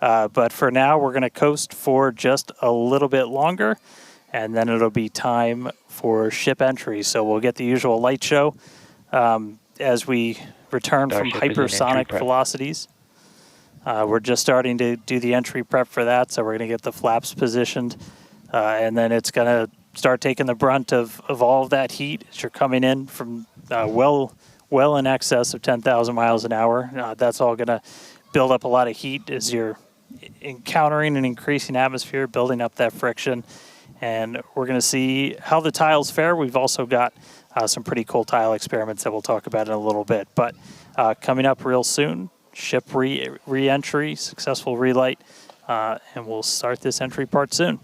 Speaker 3: But for now, we're going to coast for just a little bit longer, and then it'll be time for ship entry. So we'll get the usual light show as we return from hypersonic velocities. We're just starting to do the entry prep for that, so we're going to get the flaps positioned, and then it's going to start taking the brunt of all of that heat as you're coming in from well in excess of 10,000 miles an hour. That's all going to build up a lot of heat as you're encountering an increasing atmosphere, building up that friction. And we're going to see how the tiles fare. We've also got some pretty cool tile experiments that we'll talk about in a little bit. But coming up real soon, ship re-entry, successful relight, and we'll start this entry part soon.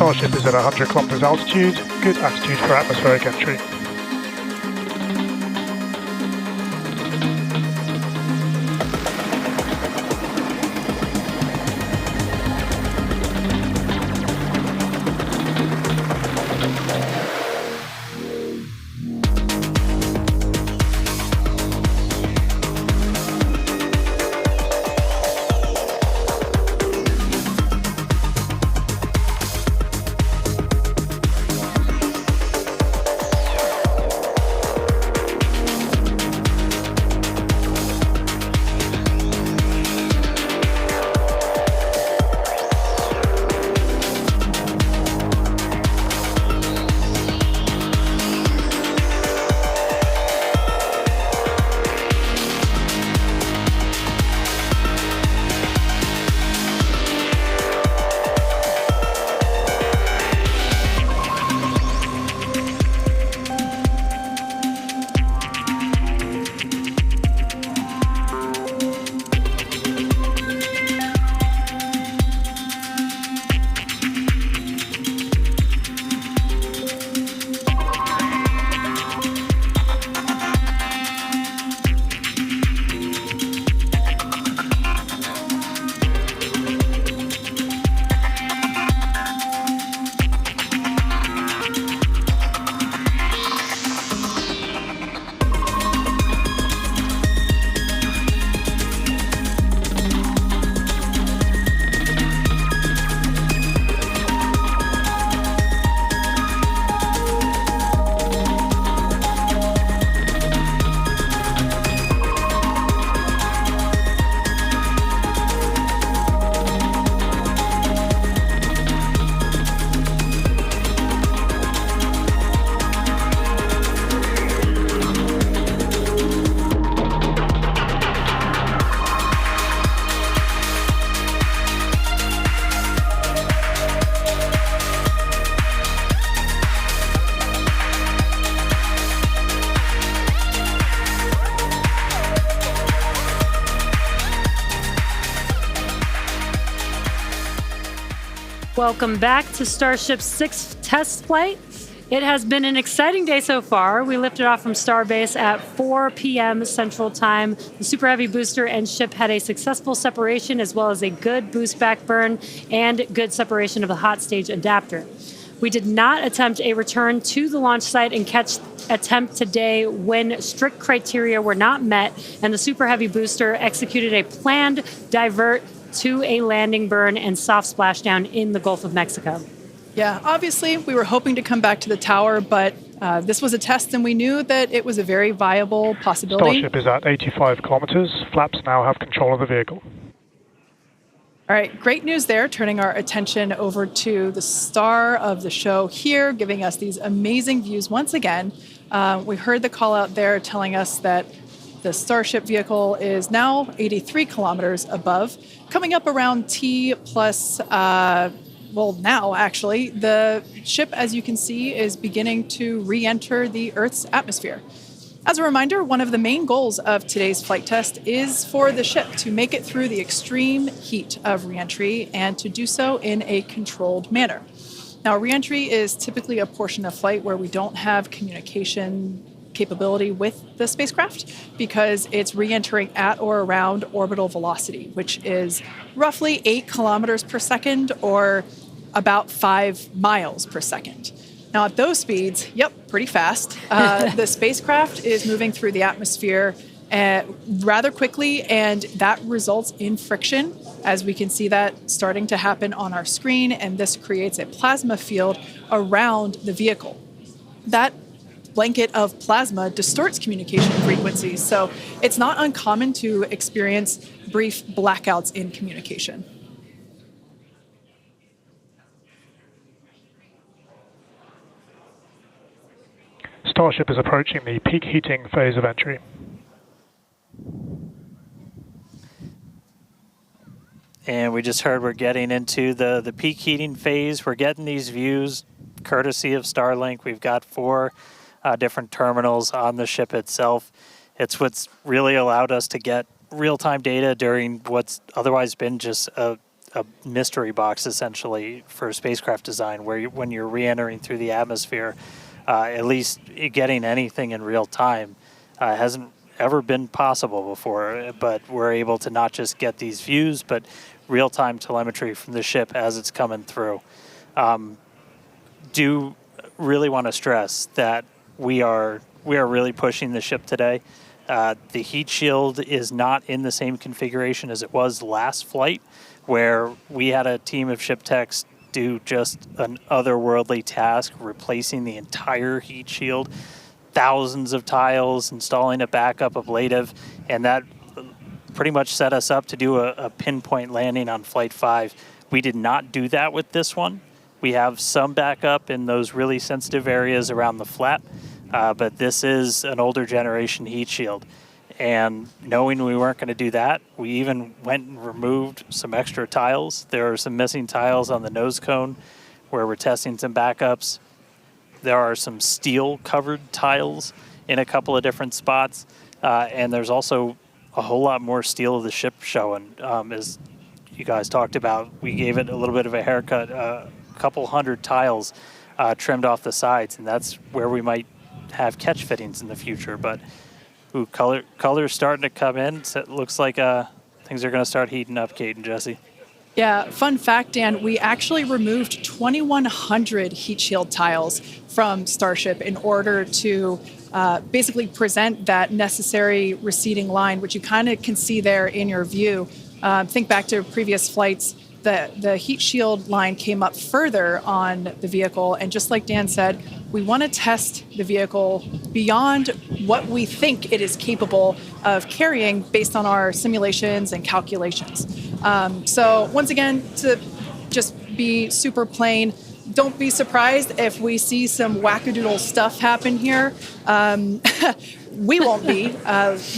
Speaker 7: Starship is at 100 kilometers altitude, good attitude for atmospheric entry.
Speaker 2: Welcome back to Starship's 6th test flight. It has been an exciting day so far. We lifted off from Starbase at 4 p.m. Central Time. The Super Heavy booster and ship had a successful separation as well as a good boost back burn and good separation of the hot stage adapter. We did not attempt a return to the launch site and catch attempt today when strict criteria were not met and the Super Heavy booster executed a planned divert to a landing burn and soft splashdown in the Gulf of Mexico.
Speaker 1: Yeah, obviously we were hoping to come back to the tower, but This was a test, and we knew that it was a very viable possibility.
Speaker 7: Starship is at 85 kilometers. Flaps now have control of the vehicle.
Speaker 1: All right, great news there, turning our attention over to the star of the show here, giving us these amazing views once again. We heard the call out there telling us that the Starship vehicle is now 83 kilometers above, coming up around T plus, now actually, the ship, as you can see, is beginning to re-enter the Earth's atmosphere. As a reminder, one of the main goals of today's flight test is for the ship to make it through the extreme heat of reentry and to do so in a controlled manner. Now, reentry is typically a portion of flight where we don't have communication capability with the spacecraft because it's re-entering at or around orbital velocity, which is roughly 8 kilometers per second or about 5 miles per second. Now, at those speeds, pretty fast. The spacecraft is moving through the atmosphere rather quickly, and that results in friction, as we can see that starting to happen on our screen, and this creates a plasma field around the vehicle. That blanket of plasma distorts communication frequencies, so it's not uncommon to experience brief blackouts in communication.
Speaker 7: Starship is approaching the peak heating phase of entry.
Speaker 3: And we just heard we're getting into the peak heating phase. We're getting these views courtesy of Starlink. We've got 4 different terminals on the ship itself. It's what's really allowed us to get real-time data during what's otherwise been just a mystery box, essentially, for spacecraft design, where when you're re-entering through the atmosphere, at least getting anything in real time hasn't ever been possible before, but we're able to not just get these views, but real-time telemetry from the ship as it's coming through. Do really want to stress that we are really pushing the ship today. The heat shield is not in the same configuration as it was last flight, where we had a team of ship techs do just an otherworldly task, replacing the entire heat shield, thousands of tiles, installing a backup ablative, and that pretty much set us up to do a pinpoint landing on Flight 5. We did not do that with this one. We have some backup in those really sensitive areas around the flap, but this is an older generation heat shield. And knowing we weren't going to do that, we even went and removed some extra tiles. There are some missing tiles on the nose cone where we're testing some backups. There are some steel-covered tiles in a couple of different spots. And there's also a whole lot more steel of the ship showing. As you guys talked about, we gave it a little bit of a haircut, a couple hundred tiles trimmed off the sides, and that's where we might have catch fittings in the future. But color's starting to come in. So it looks like things are going to start heating up, Kate and Jesse.
Speaker 1: Yeah, fun fact, Dan, we actually removed 2,100 heat shield tiles from Starship in order to basically present that necessary receding line, which you kind of can see there in your view. Think back to previous flights. The heat shield line came up further on the vehicle, and just like Dan said, we want to test the vehicle beyond what we think it is capable of carrying based on our simulations and calculations. So once again, to just be super plain, don't be surprised if we see some wackadoodle stuff happen here. We won't be.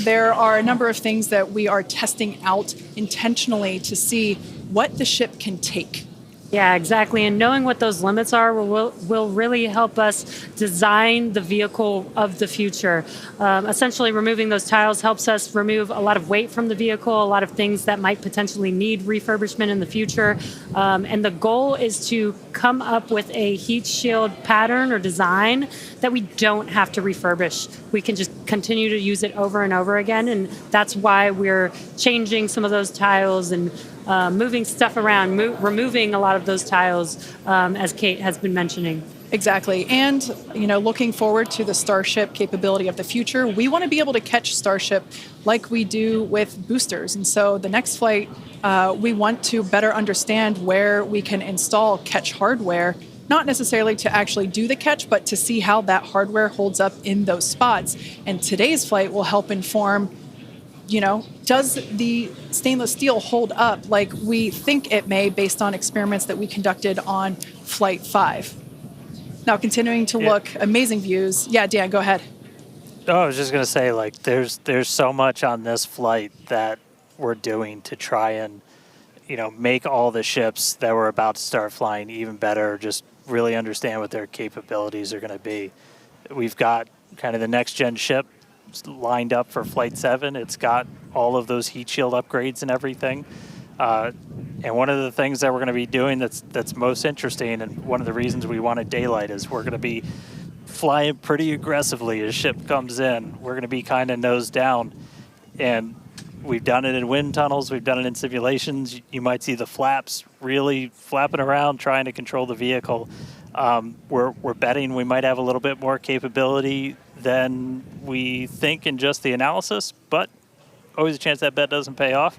Speaker 1: There are a number of things that we are testing out intentionally to see what the ship can take.
Speaker 2: Yeah, exactly. And knowing what those limits are will really help us design the vehicle of the future. Essentially, removing those tiles helps us remove a lot of weight from the vehicle, a lot of things that might potentially need refurbishment in the future. And the goal is to come up with a heat shield pattern or design that we don't have to refurbish. We can just continue to use it over and over again. And that's why we're changing some of those tiles and moving stuff around, removing a lot of those tiles, as Kate has been mentioning.
Speaker 1: Exactly. And, looking forward to the Starship capability of the future, we want to be able to catch Starship like we do with boosters. And so the next flight, we want to better understand where we can install catch hardware not necessarily to actually do the catch, but to see how that hardware holds up in those spots. And today's flight will help inform, does the stainless steel hold up like we think it may based on experiments that we conducted on Flight 5. Now, continuing to look, amazing views. Yeah, Dan, go ahead.
Speaker 3: Oh, I was just going to say, like, there's so much on this flight that we're doing to try and, make all the ships that we're about to start flying even better, just really understand what their capabilities are going to be. We've got kind of the next-gen ship lined up for Flight 7. It's got all of those heat shield upgrades and everything. And one of the things that we're going to be doing that's most interesting, and one of the reasons we wanted daylight, is we're going to be flying pretty aggressively as ship comes in. We're going to be kind of nose down, and we've done it in wind tunnels. We've done it in simulations. You might see the flaps really flapping around, trying to control the vehicle. We're betting we might have a little bit more capability than we think in just the analysis, but always a chance that bet doesn't pay off.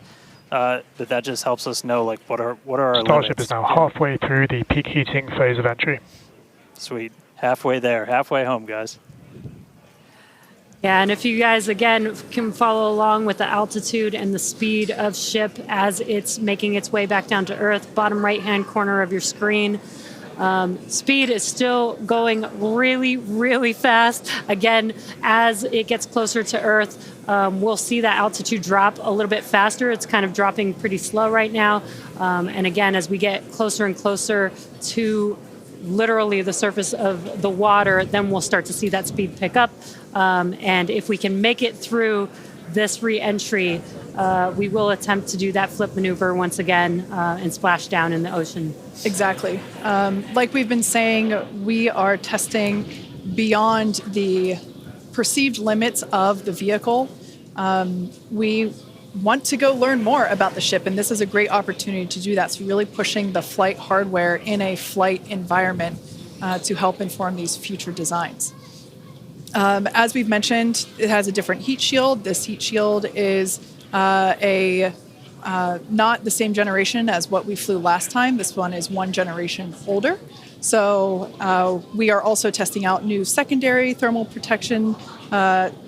Speaker 3: But that just helps us know, like, what are our
Speaker 7: Starship
Speaker 3: limits.
Speaker 7: is now halfway through the peak heating phase of entry.
Speaker 3: Sweet. Halfway there. Halfway home, guys.
Speaker 2: Yeah, and if you guys, again, can follow along with the altitude and the speed of ship as it's making its way back down to Earth, bottom right-hand corner of your screen, speed is still going really, really fast. Again, as it gets closer to Earth, we'll see that altitude drop a little bit faster. It's kind of dropping pretty slow right now. And again, as we get closer and closer to literally the surface of the water, then we'll start to see that speed pick up. And if we can make it through this re-entry, we will attempt to do that flip maneuver once again and splash down in the ocean.
Speaker 1: Exactly. Like we've been saying, we are testing beyond the perceived limits of the vehicle. We want to go learn more about the ship, and this is a great opportunity to do that. So really pushing the flight hardware in a flight environment to help inform these future designs. As we've mentioned, it has a different heat shield. This heat shield is not the same generation as what we flew last time. This one is one generation older. So we are also testing out new secondary thermal protection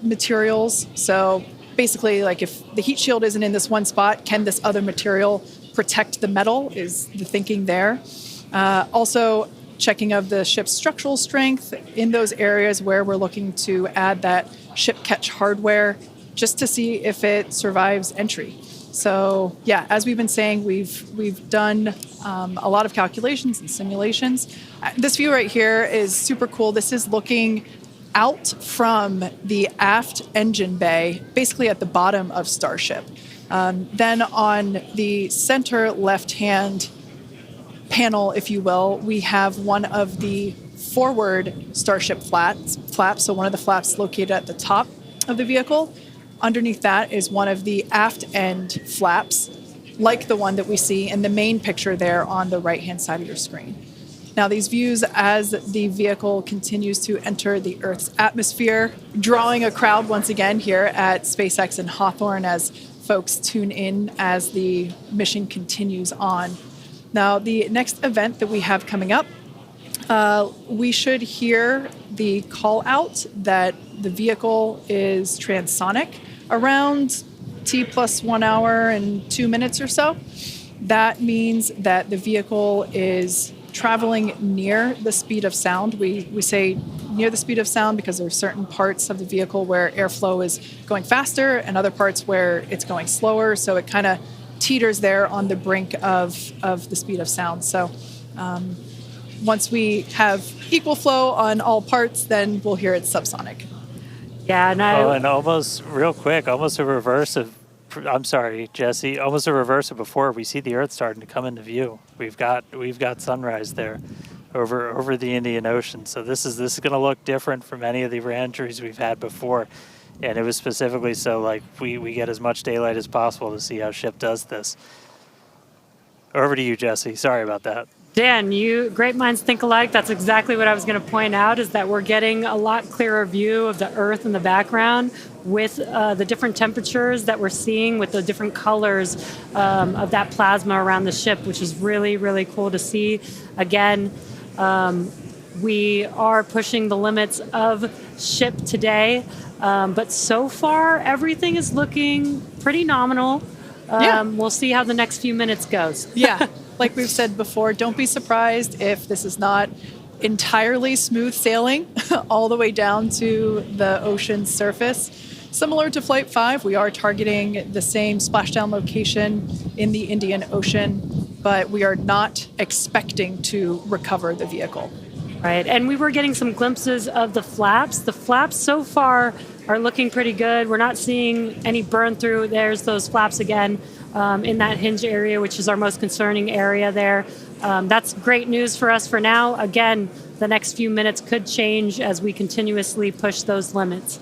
Speaker 1: materials. So basically, like, if the heat shield isn't in this one spot, can this other material protect the metal is the thinking there. Also, checking of the ship's structural strength in those areas where we're looking to add that ship catch hardware just to see if it survives entry. So yeah, as we've been saying, we've done a lot of calculations and simulations. This view right here is super cool. This is looking out from the aft engine bay, basically at the bottom of Starship. Then on the center left-hand panel, if you will, we have one of the forward Starship flaps, so one of the flaps located at the top of the vehicle. Underneath that is one of the aft end flaps, like the one that we see in the main picture there on the right-hand side of your screen. Now, these views as the vehicle continues to enter the Earth's atmosphere, drawing a crowd once again here at SpaceX in Hawthorne as folks tune in as the mission continues on. Now, the next event that we have coming up, we should hear the call out that the vehicle is transonic around T plus 1 hour and 2 minutes or so. That means that the vehicle is traveling near the speed of sound. We say near the speed of sound because there are certain parts of the vehicle where airflow is going faster and other parts where it's going slower. So it kind of teeters there on the brink of the speed of sound. So once we have equal flow on all parts, then we'll hear it's subsonic.
Speaker 2: Yeah,
Speaker 3: and almost real quick, almost a reverse of, I'm sorry, Jesse, almost a reverse of before. We see the Earth starting to come into view. We've got sunrise there over the Indian Ocean. So this is going to look different from any of the re-entries we've had before. And it was specifically so, like, we get as much daylight as possible to see how ship does this. Over to you, Jesse. Sorry about that.
Speaker 2: Dan, great minds think alike. That's exactly what I was going to point out, is that we're getting a lot clearer view of the Earth in the background with the different temperatures that we're seeing, with the different colors of that plasma around the ship, which is really, really cool to see. Again, We are pushing the limits of ship today, but so far everything is looking pretty nominal. We'll see how the next few minutes goes.
Speaker 1: Yeah, like we've said before, don't be surprised if this is not entirely smooth sailing all the way down to the ocean's surface. Similar to Flight 5, we are targeting the same splashdown location in the Indian Ocean, but we are not expecting to recover the vehicle.
Speaker 2: Right, and we were getting some glimpses of the flaps. The flaps so far are looking pretty good. We're not seeing any burn through. There's those flaps again in that hinge area, which is our most concerning area there. That's great news for us for now. Again, the next few minutes could change as we continuously push those limits.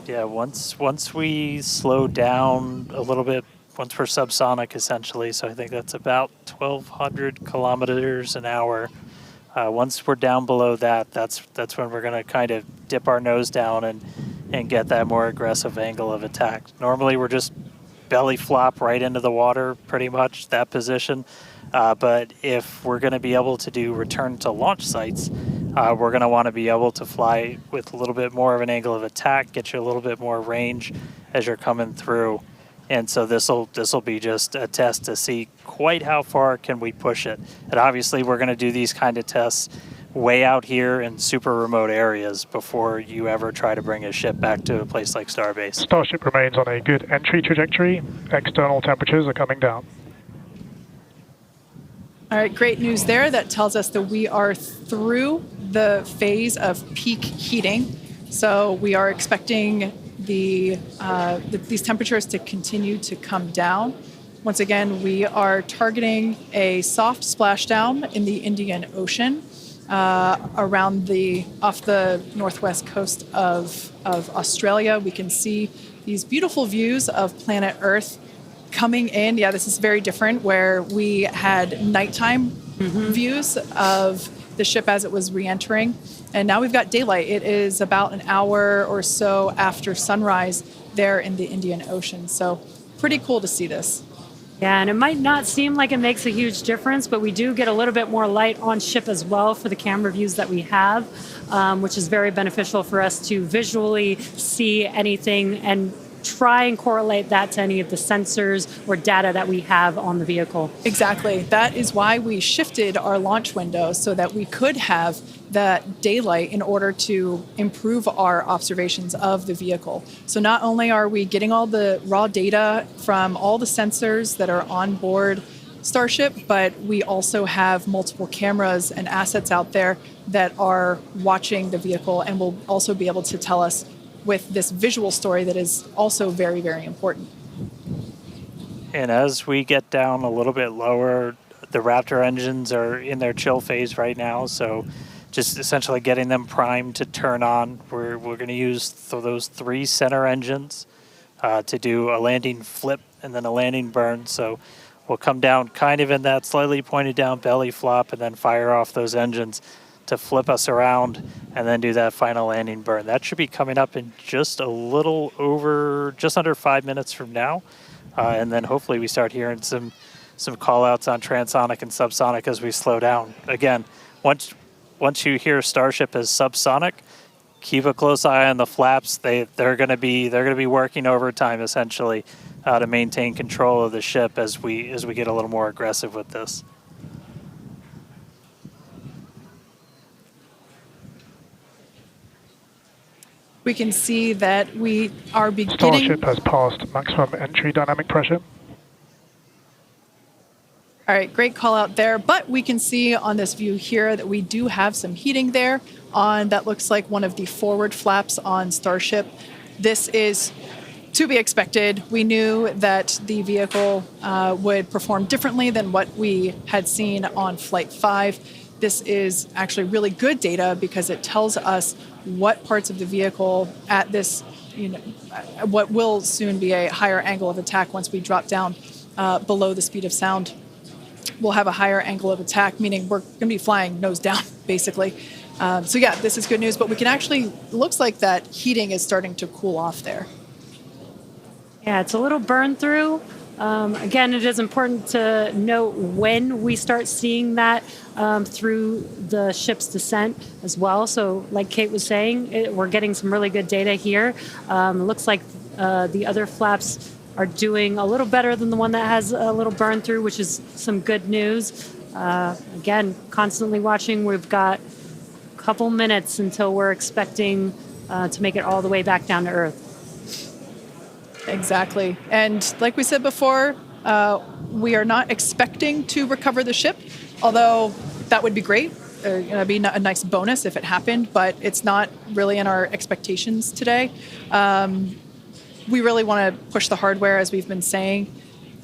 Speaker 3: Yeah, once we slow down a little bit, once we're subsonic essentially, so I think that's about 1,200 kilometers an hour. Once we're down below that, that's when we're going to kind of dip our nose down and get that more aggressive angle of attack. Normally we're just belly flop right into the water, pretty much, that position. But if we're going to be able to do return to launch sites, we're going to want to be able to fly with a little bit more of an angle of attack, get you a little bit more range as you're coming through. And so this'll be just a test to see quite how far can we push it. And obviously we're going to do these kind of tests way out here in super remote areas before you ever try to bring a ship back to a place like Starbase.
Speaker 7: Starship remains on a good entry trajectory. External temperatures are coming down.
Speaker 1: All right, great news there. That tells us that we are through the phase of peak heating. So we are expecting these temperatures to continue to come down. Once again, we are targeting a soft splashdown in the Indian Ocean off the northwest coast of Australia. We can see these beautiful views of planet Earth coming in. Yeah, this is very different, where we had nighttime views of the ship as it was re-entering. And now we've got daylight. It is about an hour or so after sunrise there in the Indian Ocean. So pretty cool to see this.
Speaker 2: Yeah, and it might not seem like it makes a huge difference, but we do get a little bit more light on ship as well for the camera views that we have, which is very beneficial for us to visually see anything and try and correlate that to any of the sensors or data that we have on the vehicle.
Speaker 1: Exactly. That is why we shifted our launch window so that we could have that daylight in order to improve our observations of the vehicle. So not only are we getting all the raw data from all the sensors that are on board Starship, but we also have multiple cameras and assets out there that are watching the vehicle and will also be able to tell us with this visual story that is also very, very important.
Speaker 3: And as we get down a little bit lower, the Raptor engines are in their chill phase right now, so just essentially getting them primed to turn on. We're going to use those 3 center engines to do a landing flip and then a landing burn. So we'll come down kind of in that slightly pointed down belly flop and then fire off those engines to flip us around and then do that final landing burn. That should be coming up in just under 5 minutes from now. And then hopefully we start hearing some call outs on transonic and subsonic as we slow down. Again, once you hear Starship as subsonic, keep a close eye on the flaps. They're going to be working overtime essentially to maintain control of the ship as we get a little more aggressive with this.
Speaker 1: We can see that we are beginning...
Speaker 7: Starship has passed maximum entry dynamic pressure.
Speaker 1: All right, great call out there. But we can see on this view here that we do have some heating there on that looks like one of the forward flaps on Starship. This is to be expected. We knew that the vehicle would perform differently than what we had seen on Flight 5. This is actually really good data because it tells us what parts of the vehicle at this, what will soon be a higher angle of attack once we drop down below the speed of sound. We'll have a higher angle of attack, meaning we're going to be flying nose down, basically. So yeah, this is good news, but we can actually, looks like that heating is starting to cool off there.
Speaker 2: Yeah, it's a little burn through. Again, it is important to note when we start seeing that through the ship's descent as well. So like Kate was saying, we're getting some really good data here. It looks like the other flaps are doing a little better than the one that has a little burn through, which is some good news. Again, constantly watching. We've got a couple minutes until we're expecting to make it all the way back down to Earth.
Speaker 1: Exactly. And like we said before, we are not expecting to recover the ship, although that would be great. It'd be a nice bonus if it happened, but it's not really in our expectations today. We really want to push the hardware, as we've been saying,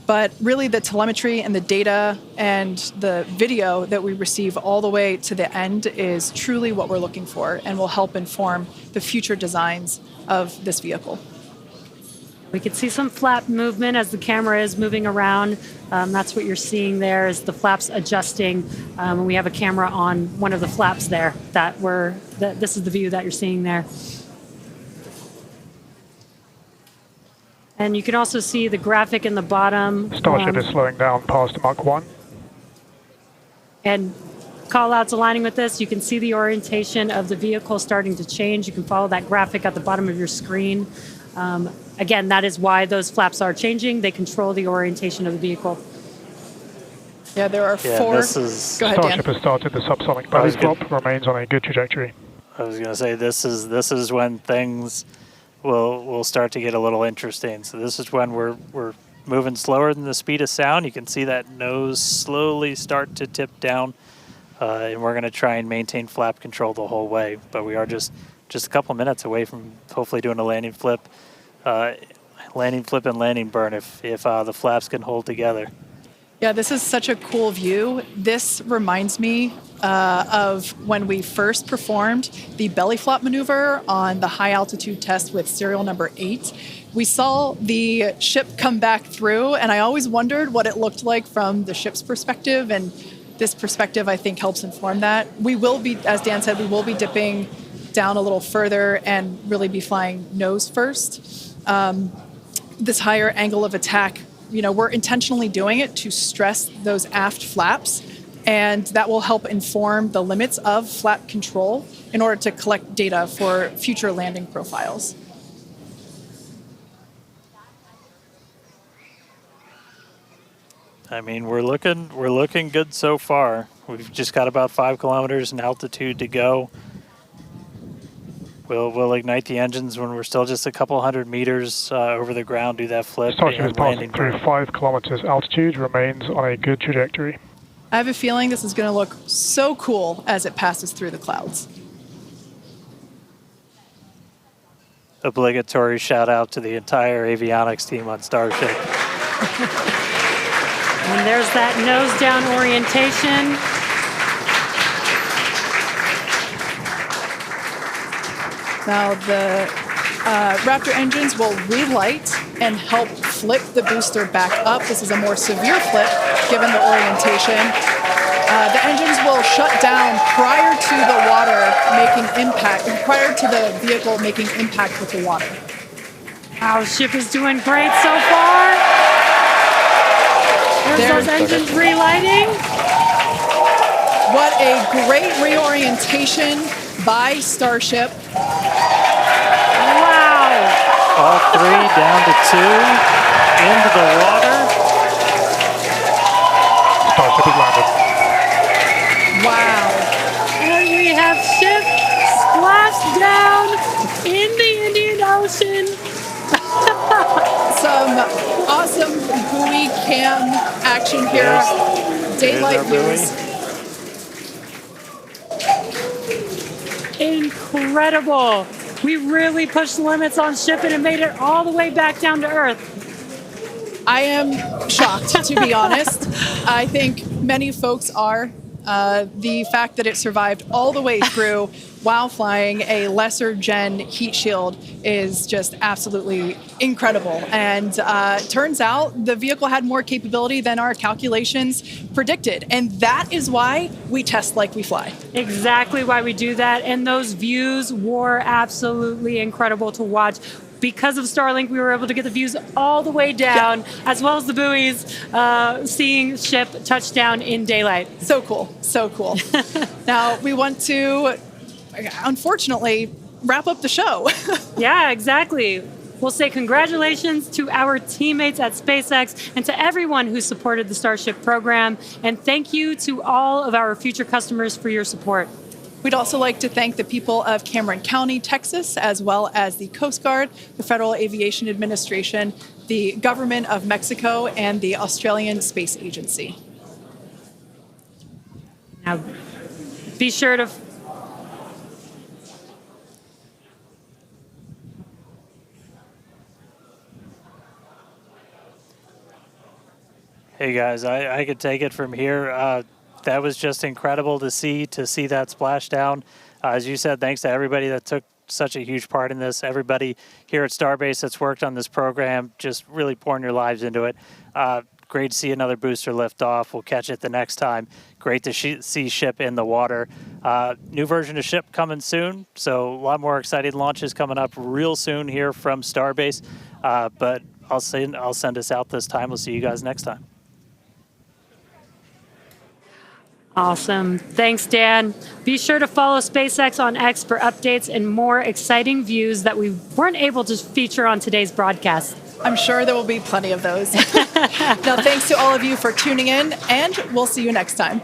Speaker 1: but really the telemetry and the data and the video that we receive all the way to the end is truly what we're looking for and will help inform the future designs of this vehicle.
Speaker 2: We can see some flap movement as the camera is moving around. That's what you're seeing there is the flaps adjusting. And we have a camera on one of the flaps there. This is the view that you're seeing there. And you can also see the graphic in the bottom.
Speaker 7: Starship is slowing down past Mach 1.
Speaker 2: And call-outs aligning with this. You can see the orientation of the vehicle starting to change. You can follow that graphic at the bottom of your screen. Again, that is why those flaps are changing. They control the orientation of the vehicle.
Speaker 1: Yeah, there are four. Go ahead, Dan.
Speaker 7: Starship has started the subsonic belly flop, remains on a good trajectory.
Speaker 3: I was going to say this is when things will start to get a little interesting. So this is when we're moving slower than the speed of sound. You can see that nose slowly start to tip down, and we're going to try and maintain flap control the whole way. But we are just a couple minutes away from hopefully doing a landing flip and landing burn if the flaps can hold together.
Speaker 1: Yeah, this is such a cool view. This reminds me of when we first performed the belly flop maneuver on the high altitude test with serial number 8. We saw the ship come back through, and I always wondered what it looked like from the ship's perspective, and this perspective, I think, helps inform that. We will be, as Dan said, we will be dipping down a little further and really be flying nose first. This higher angle of attack, we're intentionally doing it to stress those aft flaps, and that will help inform the limits of flap control in order to collect data for future landing profiles.
Speaker 3: I mean, we're looking good so far. We've just got about 5 kilometers in altitude to go. We'll ignite the engines when we're still just a couple hundred meters over the ground, do that flip.
Speaker 7: Starship is passing through 5 kilometers altitude, remains on a good trajectory.
Speaker 1: I have a feeling this is going to look so cool as it passes through the clouds.
Speaker 3: Obligatory shout out to the entire avionics team on Starship.
Speaker 2: And there's that nose down orientation.
Speaker 1: Now the Raptor engines will relight and help flip the booster back up. This is a more severe flip given the orientation. The engines will shut down prior to the vehicle making impact with the water.
Speaker 2: Our ship is doing great so far. There's those engines relighting.
Speaker 1: What a great reorientation by Starship.
Speaker 2: Wow.
Speaker 3: All 3 down to 2 into the water.
Speaker 7: Starship is landed.
Speaker 1: Wow.
Speaker 2: And we have ship splashed down in the Indian Ocean.
Speaker 1: Some awesome buoy cam action here. Daylight views.
Speaker 2: Incredible. We really pushed the limits on ship and it made it all the way back down to Earth.
Speaker 1: I am shocked, to be honest. I think many folks are. The fact that it survived all the way through while flying a lesser gen heat shield is just absolutely incredible. And turns out the vehicle had more capability than our calculations predicted. And that is why we test like we fly.
Speaker 2: Exactly why we do that. And those views were absolutely incredible to watch. because of Starlink, we were able to get the views all the way down, as well as the buoys, seeing ship touchdown in daylight.
Speaker 1: So cool. So cool. Now, we want to, unfortunately, wrap up the show.
Speaker 2: Yeah, exactly. We'll say congratulations to our teammates at SpaceX and to everyone who supported the Starship program. And thank you to all of our future customers for your support.
Speaker 1: We'd also like to thank the people of Cameron County, Texas, as well as the Coast Guard, the Federal Aviation Administration, the Government of Mexico, and the Australian Space Agency.
Speaker 2: Now, be sure to
Speaker 3: Hey guys, I could take it from here. That was just incredible to see that splashdown. As you said, thanks to everybody that took such a huge part in this. Everybody here at Starbase that's worked on this program, just really pouring your lives into it. Great to see another booster lift off. We'll catch it the next time. Great to see ship in the water. New version of ship coming soon, so a lot more exciting launches coming up real soon here from Starbase. But I'll send us out this time. We'll see you guys next time.
Speaker 2: Awesome. Thanks, Dan. Be sure to follow SpaceX on X for updates and more exciting views that we weren't able to feature on today's broadcast.
Speaker 1: I'm sure there will be plenty of those. Now, thanks to all of you for tuning in, and we'll see you next time.